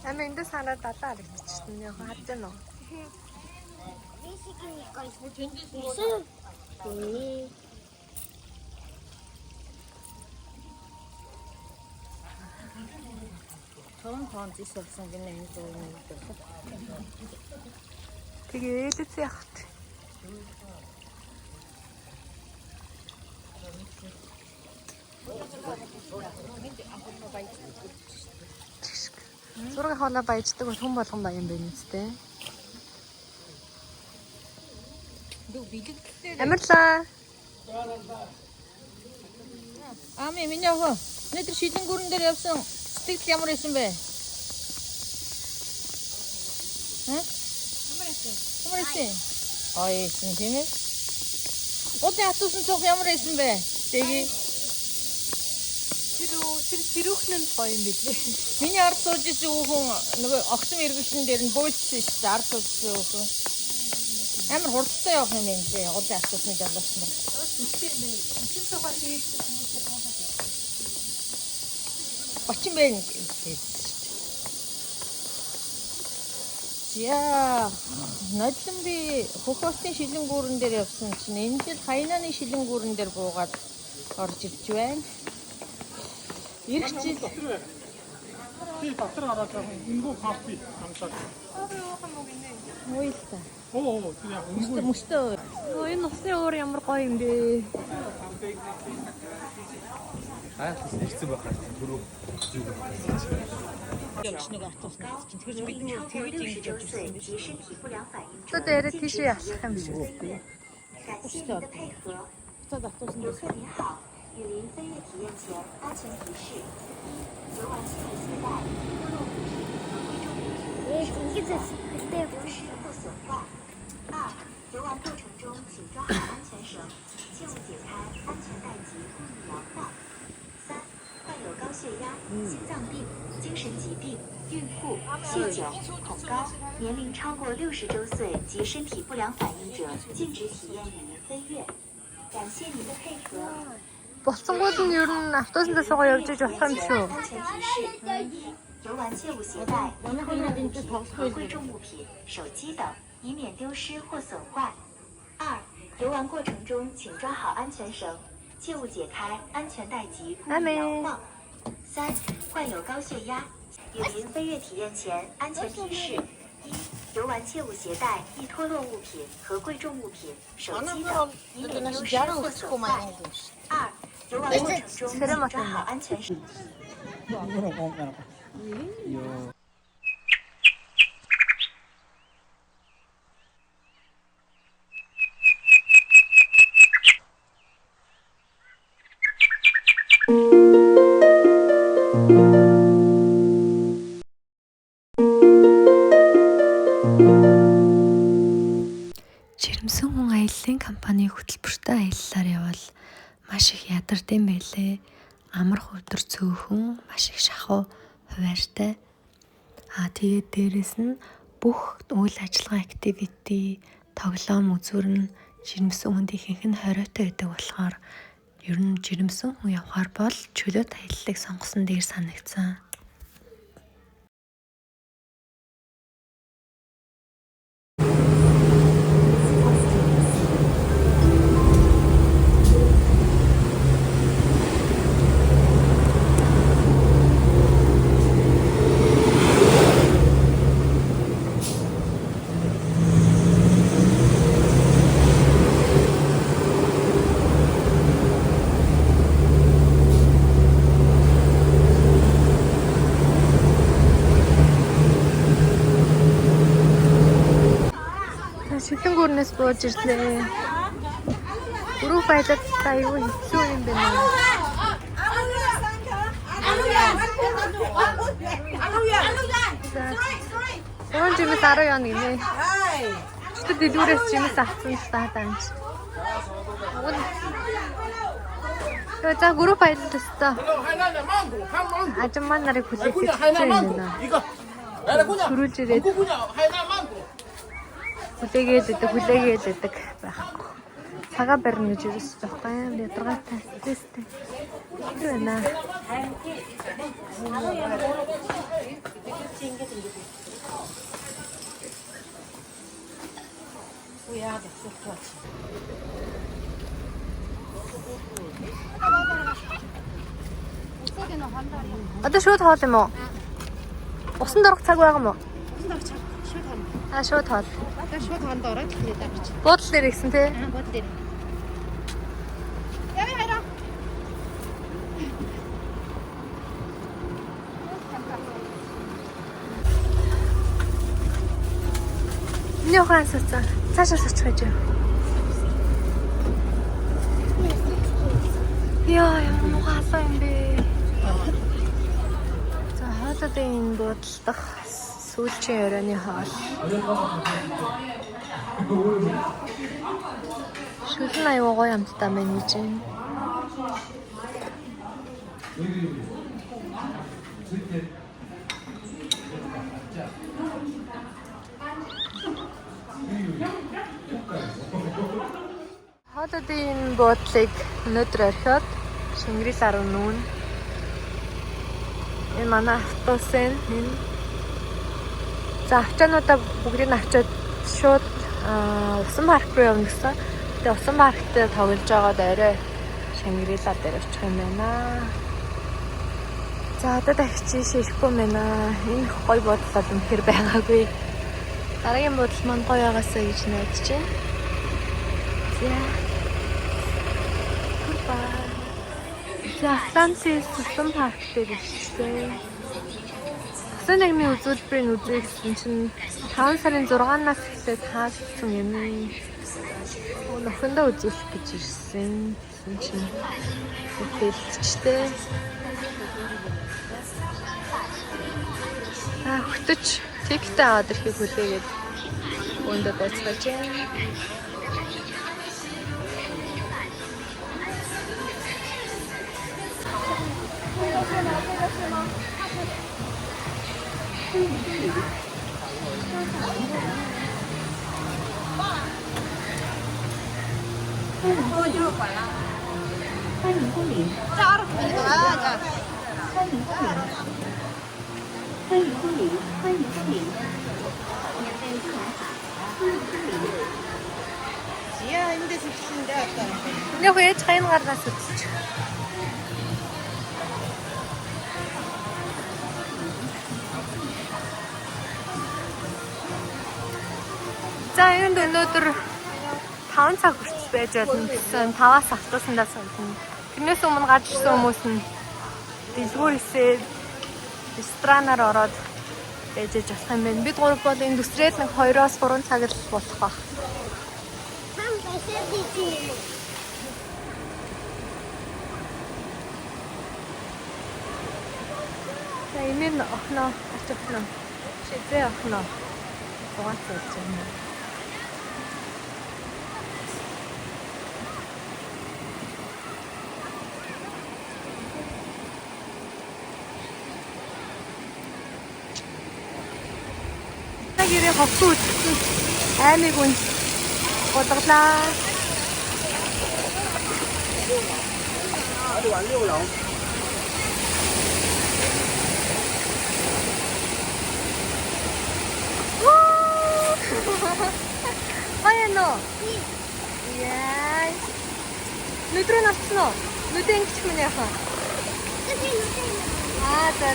Амин эндээс хараад далаа харагдчихсан. Яг харж байна уу? Тоон зисэлсэн гэнэ энэ зүүн юм. Тэгээ ээлэц яхад. Зураг хоноо баяждаг бол хүн болгон баян байна үстэй. Амарлаа. Ами миний охин өнөөдөр шилэн гүрэн дээр явсан сэтгэл ямар байсан бэ? Ямар байсан? Ой, тийм ээ. Удаа хатуусан цог ямар байсан бэ? Тэгээ Тэрүүхэн нь гоё юм билээ. миний ард сууж исэн хүүхэн нөгөө огцом эргэлтэн дээр нь буйлцсан шүү дээ. Ард суудсан хүүхэн. Амар хурдтай явах юм байна тий. Удаа хатуусны жалгаас нь. Бочин байна. Яа, нодлон би хөхөстийн шилэн гүүрэн дээр явсан чинь энэ жил Хаянааны шилэн гүүрэн дээр буугаад орж ирж байна. Ирэх жил дотор гараад ингүү кофе хамсаад. Уйлта. Oo, тэр яг ингүү. Мөстөө. Энэ усны уур ямар гоё юм бэ? Хайхс ирсэн байхад түрүү юу Нэг атуусна чинь тэгэж бид тэгж ингэж явчихсан биш. Тэ дээр тийшээ ялах юм шиг үстэй. Устдаа. Цаад атуусна. 与您飞越体验前安全提示：游玩器携带，登陆规定规中被丢失或损坏。2、游玩过程中请抓好安全绳，切勿解开安全带及故意摇晃。3、患有高血压、心脏病、精神疾病、孕妇、酗酒、恐高、年龄超过60周岁及身体不良反应者，禁止体验语音飞跃。感谢您的配合。 Болцонгууд нь ер нь автобусанд суугаа явж иж болох юм шүү. 安全提示：1、游玩切勿携带易脱落物品和贵重物品、手机等，以免丢失或损坏。2、游玩过程中请抓好安全绳，切勿解开安全带及故意摇晃。3、患有高血压，语音飞跃体验前安全提示：1、游玩切勿携带易脱落物品和贵重物品、手机等，以免丢失或损坏。2、游玩过程中请抓好安全绳。 Жирэмсэн хүн аяллаа компани хөтөлбөртэй аяллаар явбал маш их ядардаг юм байлээ. Амарх өдөр цөөхөн, маш их шахуу хуваартай. Тэгээд дээрэс нь бүх үйл ажиллагаа activity, тоглоом үзүүр нь жирэмсэн хүнд ихэнх нь хориотой байдаг болохоор ер нь жирэмсэн хүн явахаар бол чөлөөт аяллыг сонгосон дээр санагдсан. Шилэнгүүрнээс бууж ирлээ. Групп аялалд аюу хэцүү юм байна. Орон жимэс 10 яа гинэ. Чөтөд дэлгүүрээс жимэс авсан таа данч. Тэгээ за групп аялалд өстөө. Ажиммаа нарыг хүлээж байна. Хүрүүлж ирээд. Хүлээгээд байдаг байхгүй. Цагаан барьна гэж юус байхгүй юм. Ядаргаатай стресстэй. Тэр байна. Одоо шууд хоол юм уу? Усан дөрөх цаг байгаа юм уу? Усан дөрөх цаг шууд хоол. Шууд хоол. Шууд хоолд ороод тэгээд авч. Буудлын дээр гисэн тий? Буудлын дээр. Яа яа. Нёхан сацаа. Цаашаа сачих гэж. Яа, ямар хаалаа юм бэ? За, хоолойд энэ буудлах сүүлчийн оройны хоол. Шүлэн аюу гоё амттай байна гэж байна. Хоолойдын буудлыг өнөөдөр орхиод Шингэрэл 10 нүүн. Энэ манай автобусын энэ за авчаануудаа бүгдийг нь авчиад шууд усан парк руу явна гэсэн. Тэгээ усан паркт тоглож байгаад орой Шингэрэл дээр очих юм байна. За одоо дахиж ийшээ ирэхгүй юм байна. Энэ гоё бодлол үнэхээр байгаагүй. Дараагийн бодол маань гоё байгаасаа гэж найдаж байна. За Атлантис усан парк дээр ирсэн. Усан нэгний үзүүлбэрийн үзье гэсэн чинь 5 сарын 6-наас эхлээд хаагдсан юм. Нөхөндөө үзүүлэх гэж ирсэн. Гэсэн чинь хэлчихтэй. Хөтөч Тэгтээ аваад ирэхийг хүлээгээд өндөө дуусгаж байна. Нэг ээж хайн гарнаас үтсч. За энд өнөөдөр 5 цаг хүртэл байж болно гэсэн 5-аас автобусандаа суулна. Тэрнээс өмнө гарч ирсэн хүмүүс нь дэлгүүр хийсээр ресторанаар ороод байж болох юм байна. Бид гурав бол индустрид нэг 2-оос 3 цаг л болох баг. За имэн охноо оччихно. Шидэ охноо. Гуйцаж байна. Гэрээ ховсон үтсэн аймыг үн бодлоо. Баяно. Яа. Нүдрөө навцсан уу? Нүдэн гिच мөн яхаа. За.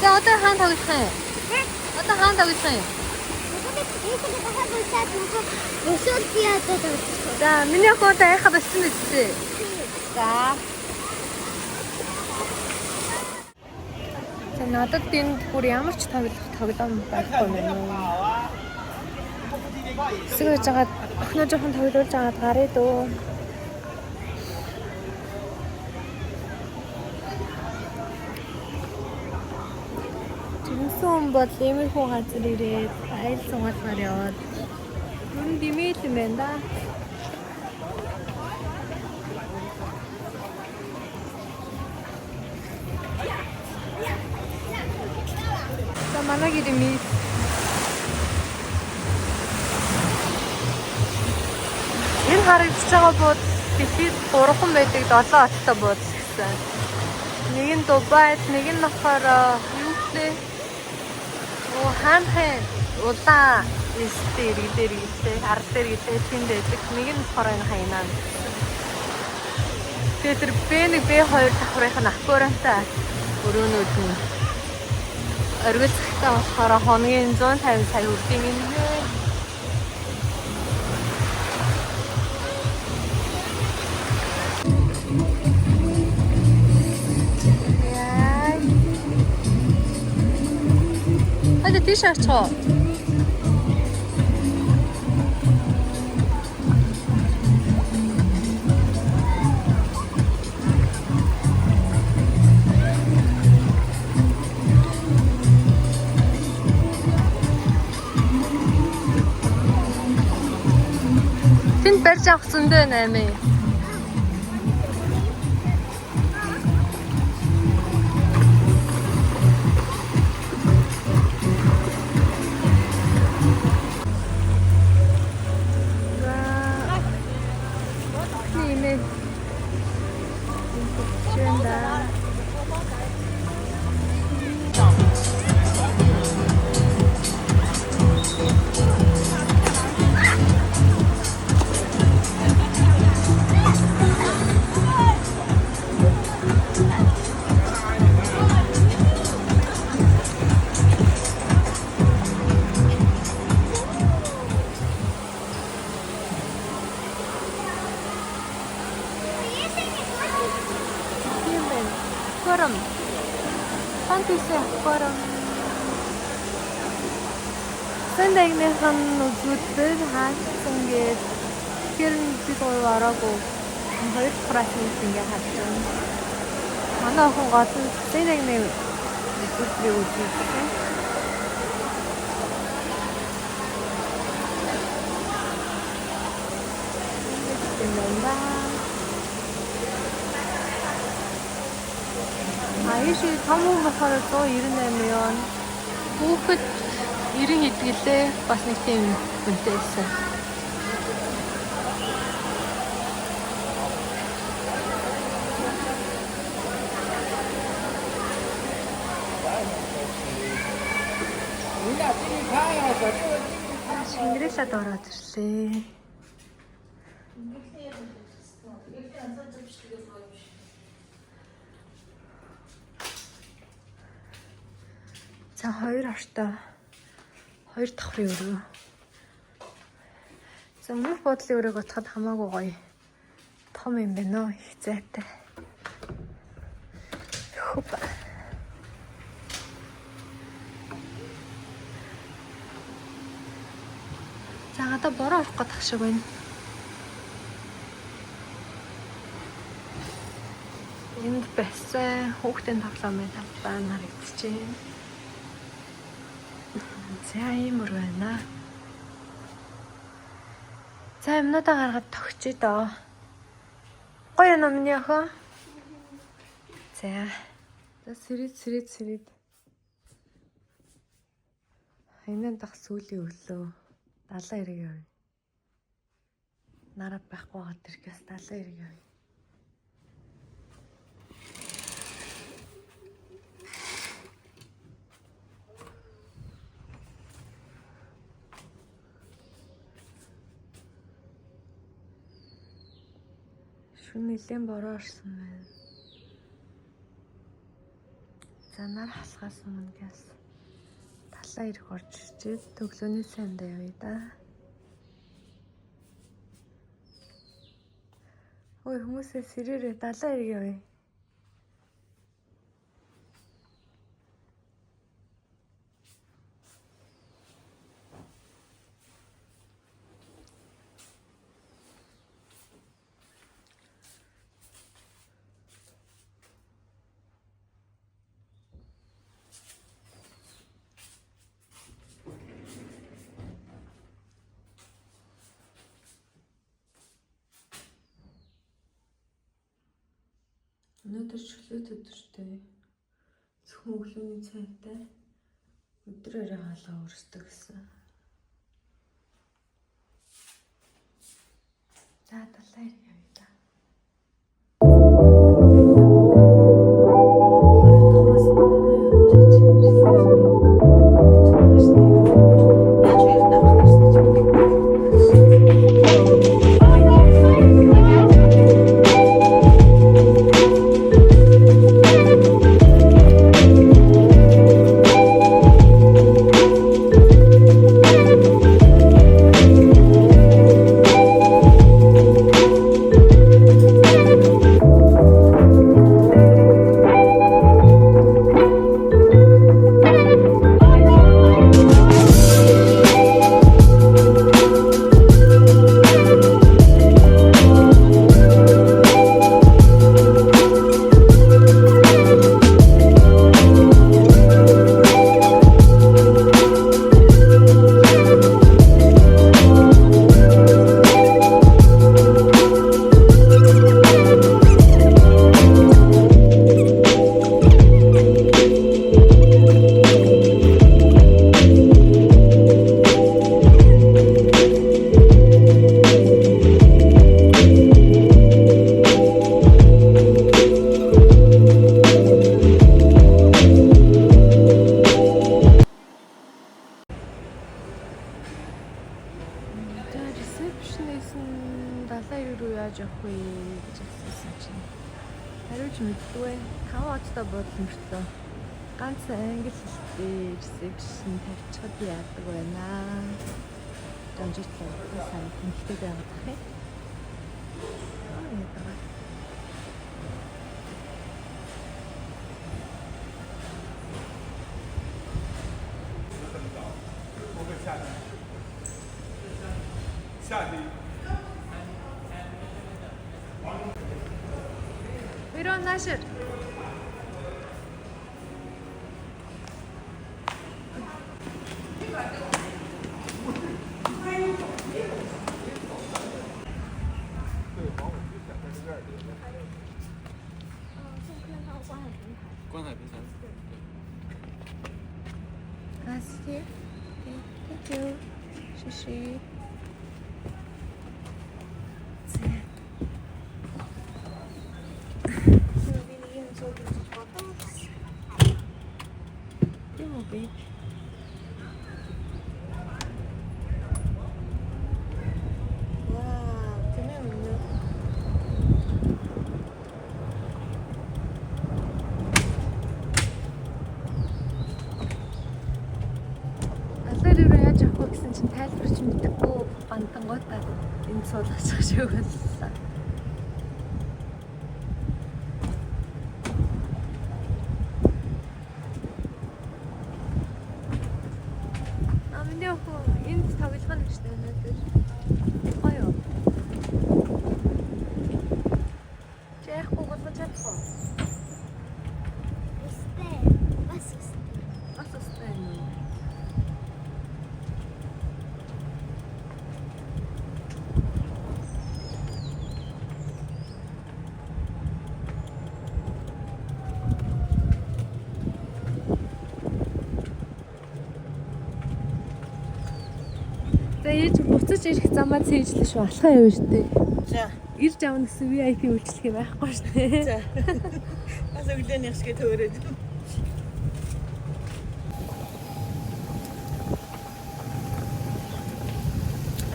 За одоо хаан тоглох юм. Одоо хаан тоглох юм. За миний охинтой яхаа болсон үстэй. За. За надад энд бүр ямар ч тоглоом байхгүй юм. Сэгэж жагаад охиноо жоохон тоглуулж агаад гарыг дөө. Тэрнсэн бол иймэрхүү газар ирээд айл сунгаалгаар яваад мөн димээл юм байна да. За манай гэрэмий энэ харагдаж байгаа бод дэлхийд 3 байдаг 7 хоттой бод гэсэн. Нэг нь Дубайд, нэг нь болохоор юутэй хаан улаан эстэй иргэдэр гэлээ, ард дээр гэлээ тэнд байдаг. Нэг нь болохоор энэ хаянаа. Тэгээд тэр B1, B2 давхрынх нь аккурантай өрөөнүүд нь оргил цагтаа болохоор хоногийн 150 сая үрдийн юм нэ. Hadi t-shirt çal. Тэнд барьж авах зөндөө наймаа. Аквариум. Фантаси аквариум. Сэндэгнийхэн үзүүдэд хаасан гээд тэр би гоороогүй 2 працент ингээ хатсан. Манай охин гол сэндэгний Бидний үзүүлсэн. Аиши том хүн болохоор 198 yon. Хүүхэд 90 идгэлээ бас нэг тийм үнэтэй байсан. Шингэрэлээд ороод ирлээ. За 2 ортой 2 давхрын өрөө. За мөн бодлын өрөөг утахад хамаагүй гоё. Том юм байна оо, их зайтай. Хоп. За одоо бороо авах гэдэг шиг байна. Энд байсан хүүхдийн тоглоомын талбай харагдчихээн. За иймэр байна. За юмнуудаа гаргаад тогтчих доо. Гоё юм миний охин. За сэрээд. Хаймын дах сүүлийн өглөө 70 эрэг явъя. Нараа байхгүй гад тэрхээс 70 эрэг явъя. Шүн нэлээд бороо орсон байна. За нар хасгаас өмнө газ 70 эрэг орж ирчээд төглөөний сайндаа явъя да. Ой хүмүүсээ сэрээрээ 70 эрэг явъя. Өнөөдөр чөлөөт өдөртэй. Зөвхөн өглөөний цайтай өдрөөрөө хаалга өрсдөг гэсэн. За 70 эрэг явъя да. Мэдгүй. 5 удаа бодломжтой. Ганц англи хэлтэй ресепшн тавьчихад яадаг байна. Донжитлээ сайн тэнхтэй байгаад тах юм. Бирон Нашир. 关海平台。 Así. Thank you. Shishi. Baby. Wow, 재미없네. Алаараа яаж авах вэ гэсэн чинь тайлбарч мэдхгүй бантангуудаа энэ суулгаж шиг боллоо. Энэ тоглоом гэж байна. Гоё. Яахгүй болгож чадах уу? Өстэй. Бас өстэй. Бас өстэй. За ээж буцаж ирэх замаа цээжлээ шүү. Алхаа явна шүү дээ. За. Ирж авна гэсэн VIP үйлчлэг байхгүй шүү дээ. За. Бас өглөөний хэсгээ төөрөөд.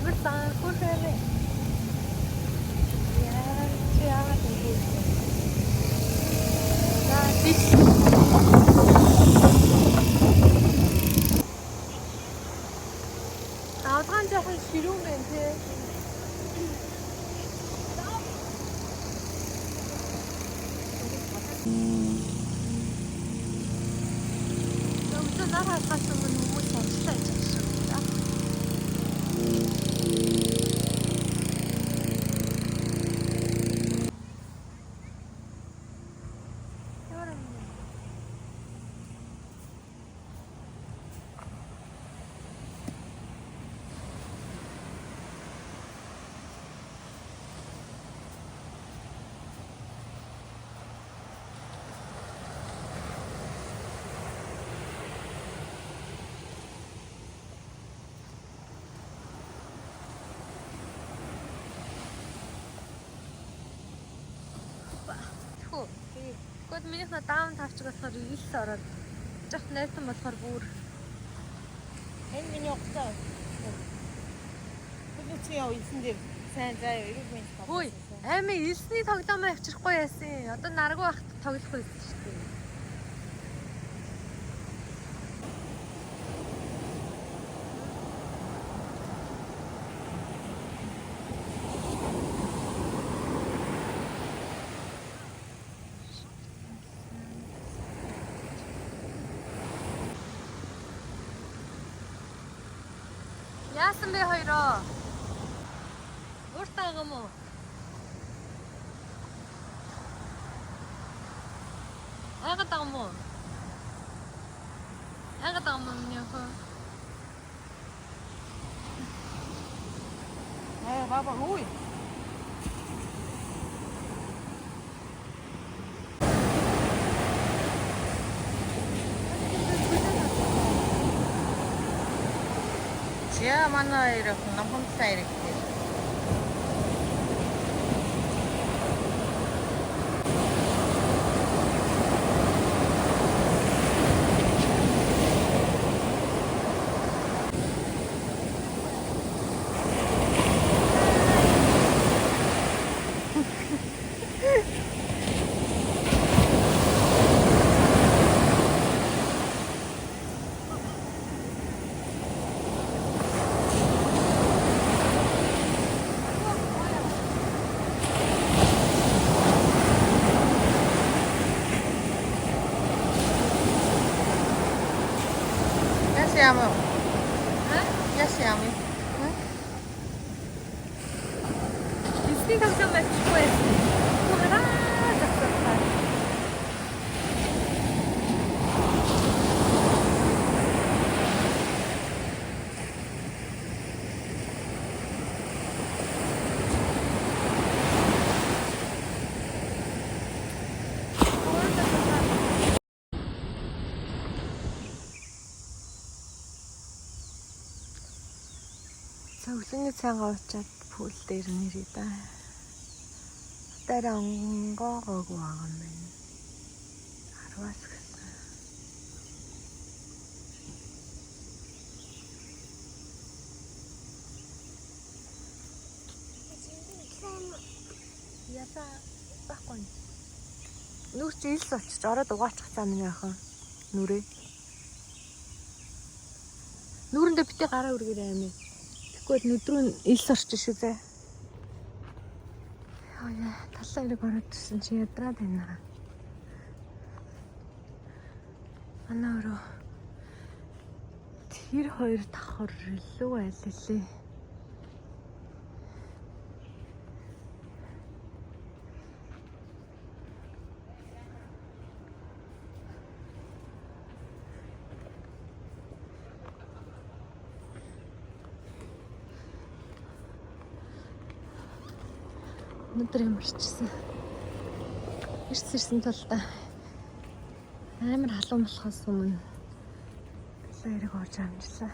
Амарсан хурхаарэ. Яа, тийм. За, тийч. Авдран жоохон ширүүн байна те. Өглөө нараа хатсан хүмүүс сонслоо гэж байна. Гэхдээ минийх на даун тавч болохоор ил ороод жоох найсан болохоор бүр Энэ миний октоо. Бүгд яа ийсэн дээр сайн заяа эрэг минь тав. Хөөе аймаа илсний тоглоомоо авчрахгүй яасан. Одоо наргуу ахт тоглох байсан шүү дээ. Яасан бэ хоёроо? Ууртаа гам уу? Айгаад байгаа юм уу? Айгаад байгаа юм минь яах вэ? Баба хөөе. Я манай ирэх намхан сайрэг. Siamo. Siamo. Disney тоглоом авчихгүй байсан. Бидний сайн гоочаад пүүл дээр нэрээ да. Дараа онгоогоогүй байгаа юм байна. 10-аас гэсэн. Яса баггүй. Нүр чи ил болчих ороод угаачих цаа миний охин. Нүрээ. Нүрэндээ бити гараа үргээрэй амийн. Тэгвэл нүдрүү ил орчих шүү зэ. Яа, талаа ирэг ороод ирсэн чи ядраад байна. Манай өрөө тэр хоёр давхар илүү айллээ. Өнөөдөр ямарчсан. Ирсэн тул та амар халуун болохоос өмнө талаа ирэг орж амжлаа.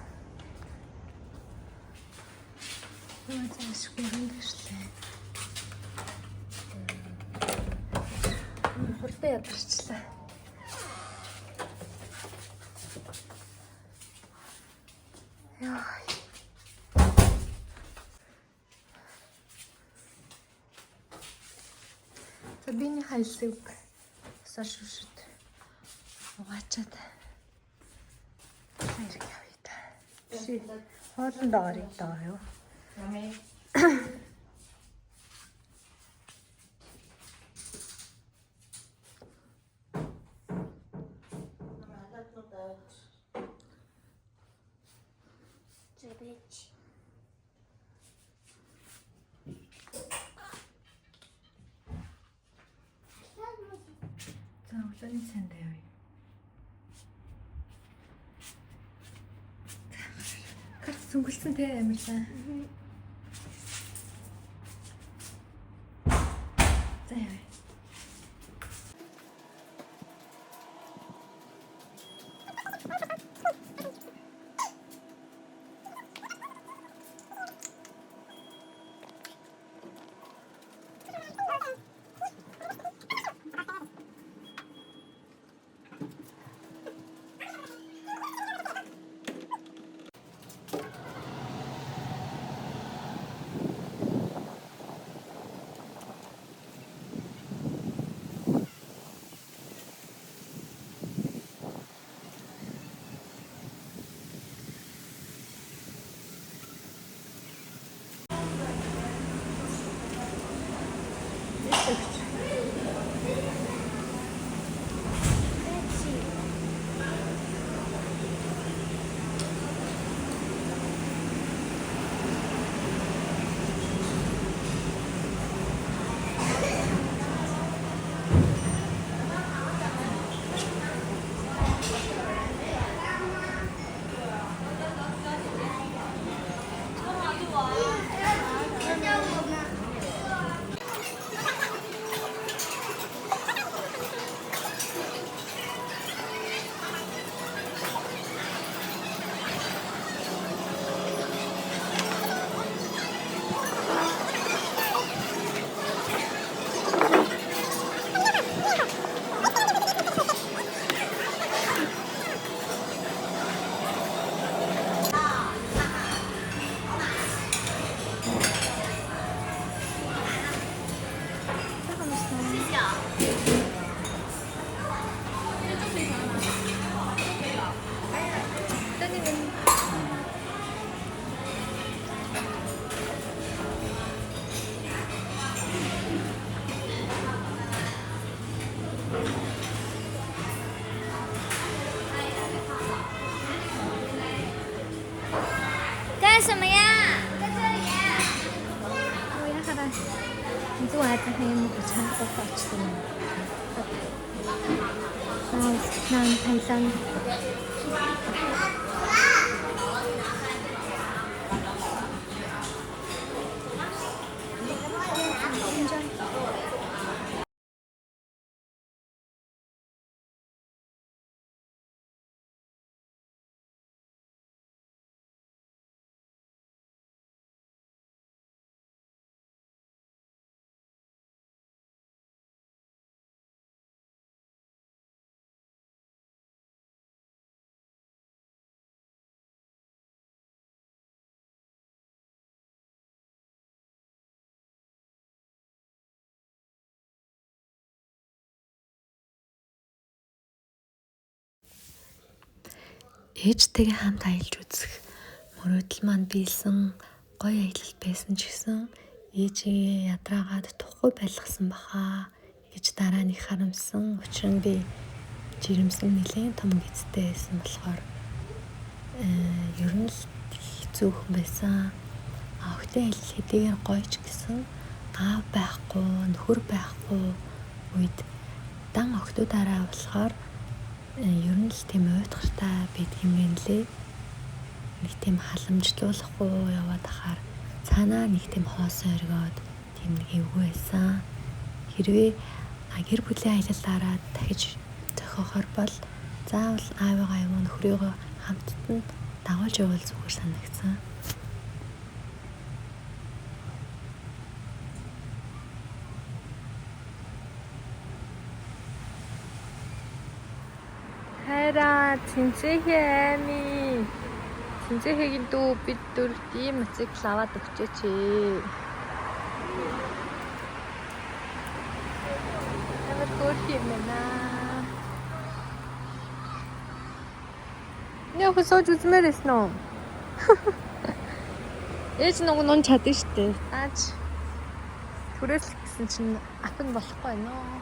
Цааш гүрэнд ирсэн. Хурдан ядарчлаа. Яа. Биний хайлсыг сашушд угаачаад хэрэг явъя та. Чи хоолнд орё даа юу? За өглөөний цайнд явъя. Карт сүнгэлсэн те амарлаа. За явъя. Thailand. ээжтэйгээ хамт аялж үзэх мөрөөдөл маань биелсэн гоё аялал байсан ч гэсэн ээжигээ ядраагаад тухгүй байлгасан баха гэж дараа нь их харамсан. Учир нь би жирэмсэн нэлээд том гизтэй байсан болохоор ер нь л хэцүүхэн байсан. Охидын аялал хэдийгээр гоё ч гэсэн аав байхгүй, нөхөр байхгүй үед дан охидуудаараа болохоор ер нь л тийм уйтгартай байдаг юм байна лээ. Нэг тийм халамжлуулахгүй яваад ахаар цаанаа нэг тийм хоосон өргөөд тийм нэг эвгүй байсан. Хэрвээ гэр бүлийн аялалаараа дахиж зохиохоор бол заавал аавыгаа юм нөхрийгөө хамттан дагуулж явал зүгээр санагдсан. Хайраа цэнцээхээ ами. Цэнцээхийн дүү бид дөрөв ийм мотоцикл аваад өгчээч. Ямар хөөрх юм байна. Яг сууж үзмээр байсан уу? Ээж нөгөө нун чадсан штэ. Аач. Түрээсэл гэсэн чинь ап нь болохгүй байна уу?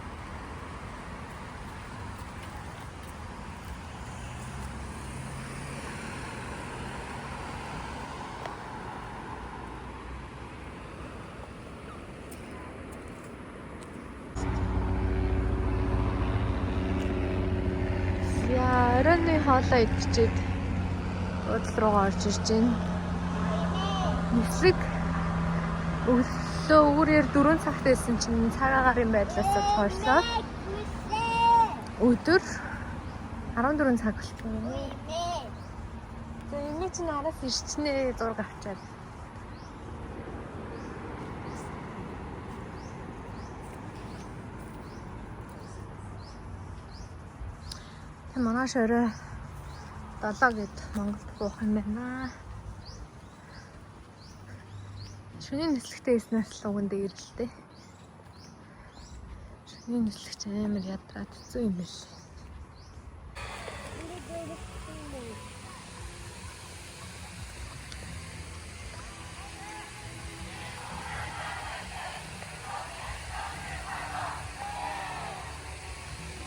Оройны хоолоо идчихэд буудлын руугаа орж ирж байна. Нислэг өглөө өөрөөр 4 цагт байсан чинь цагаан гарын байдлаас хойшлоо. Өдөр 14 цаг болчихсон. За энэ чинь араас ирчнээ зураг авчаад. Манайш орой 7 гээд Монголд буух юм байна. Шөнийн нислэгтэй ийснээс л уган дээр л дээ. Шөнийн нислэгч амар ядраад хэцүү юм бэл.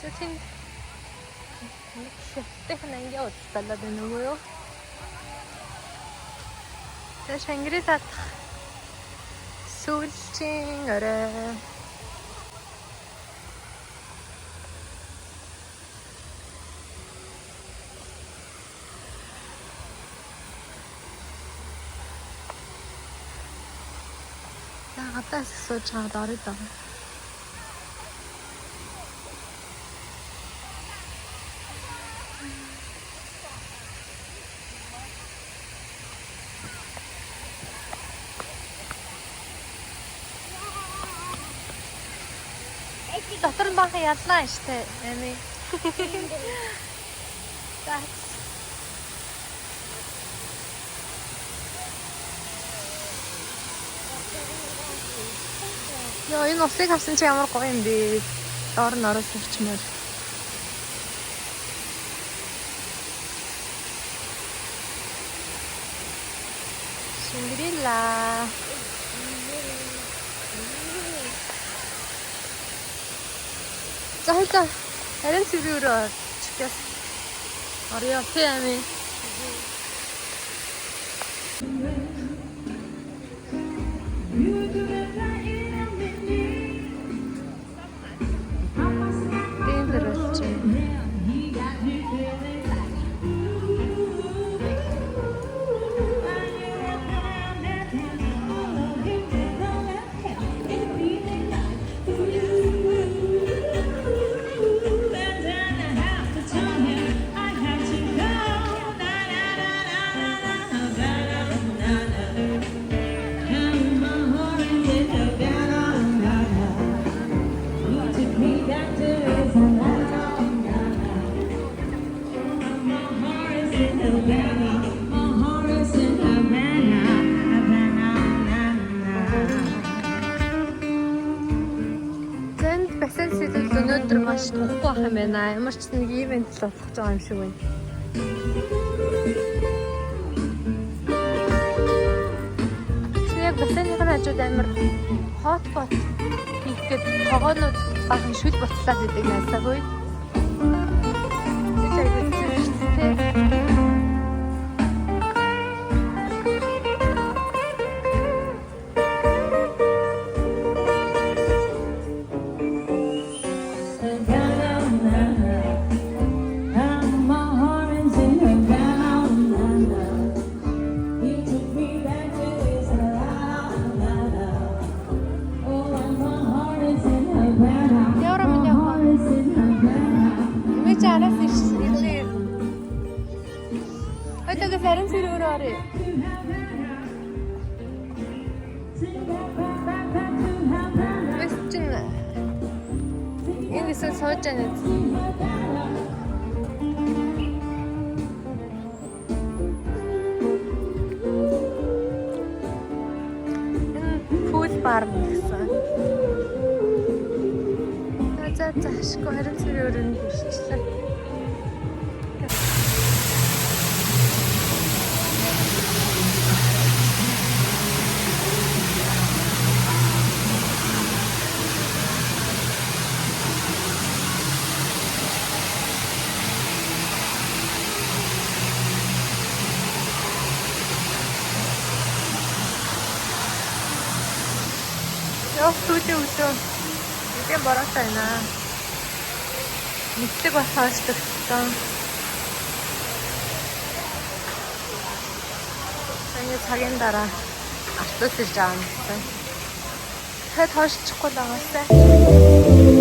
Зөвхөн Тэхэн анги удаллаад байна уу юу? За Шангирисад сүүлчийн орой. За гадаас сууж байгаа дорой даа. Дотор нь бахан яллаа штэ. Эми. За. Яа, энэ усыг авсан чи ямар гоё юм бэ? Доор нь ороод ирчмээр. Шангрила. За хоёлаа харин цэврээр чигээс орё фэми. Өнөөдөр маш тухгүй байх юм байна. Ямар ч нэг ивент л болох гэж байгаа юм шиг байна. Яг бассейнийх нь хажууд амар хот бот хийх гээд тогоонууд бахан шүл буцлаад идэг ясаагүй. Гэж айгуулсан шүү дээ. Зарим зэрэг орё. Вэстэн. Ингэсэн сууж байна. Пул бар гэсэн. Заашгүй харин зэрэг өрөнд бишчлээ. Студио өглөө эдгээр бороотой байна. Мэддэг болохоос төгссөн. Саний цагийн дараа автобус ирж байгаа юм байна. Хэд хойшчихгүй л байгаасай.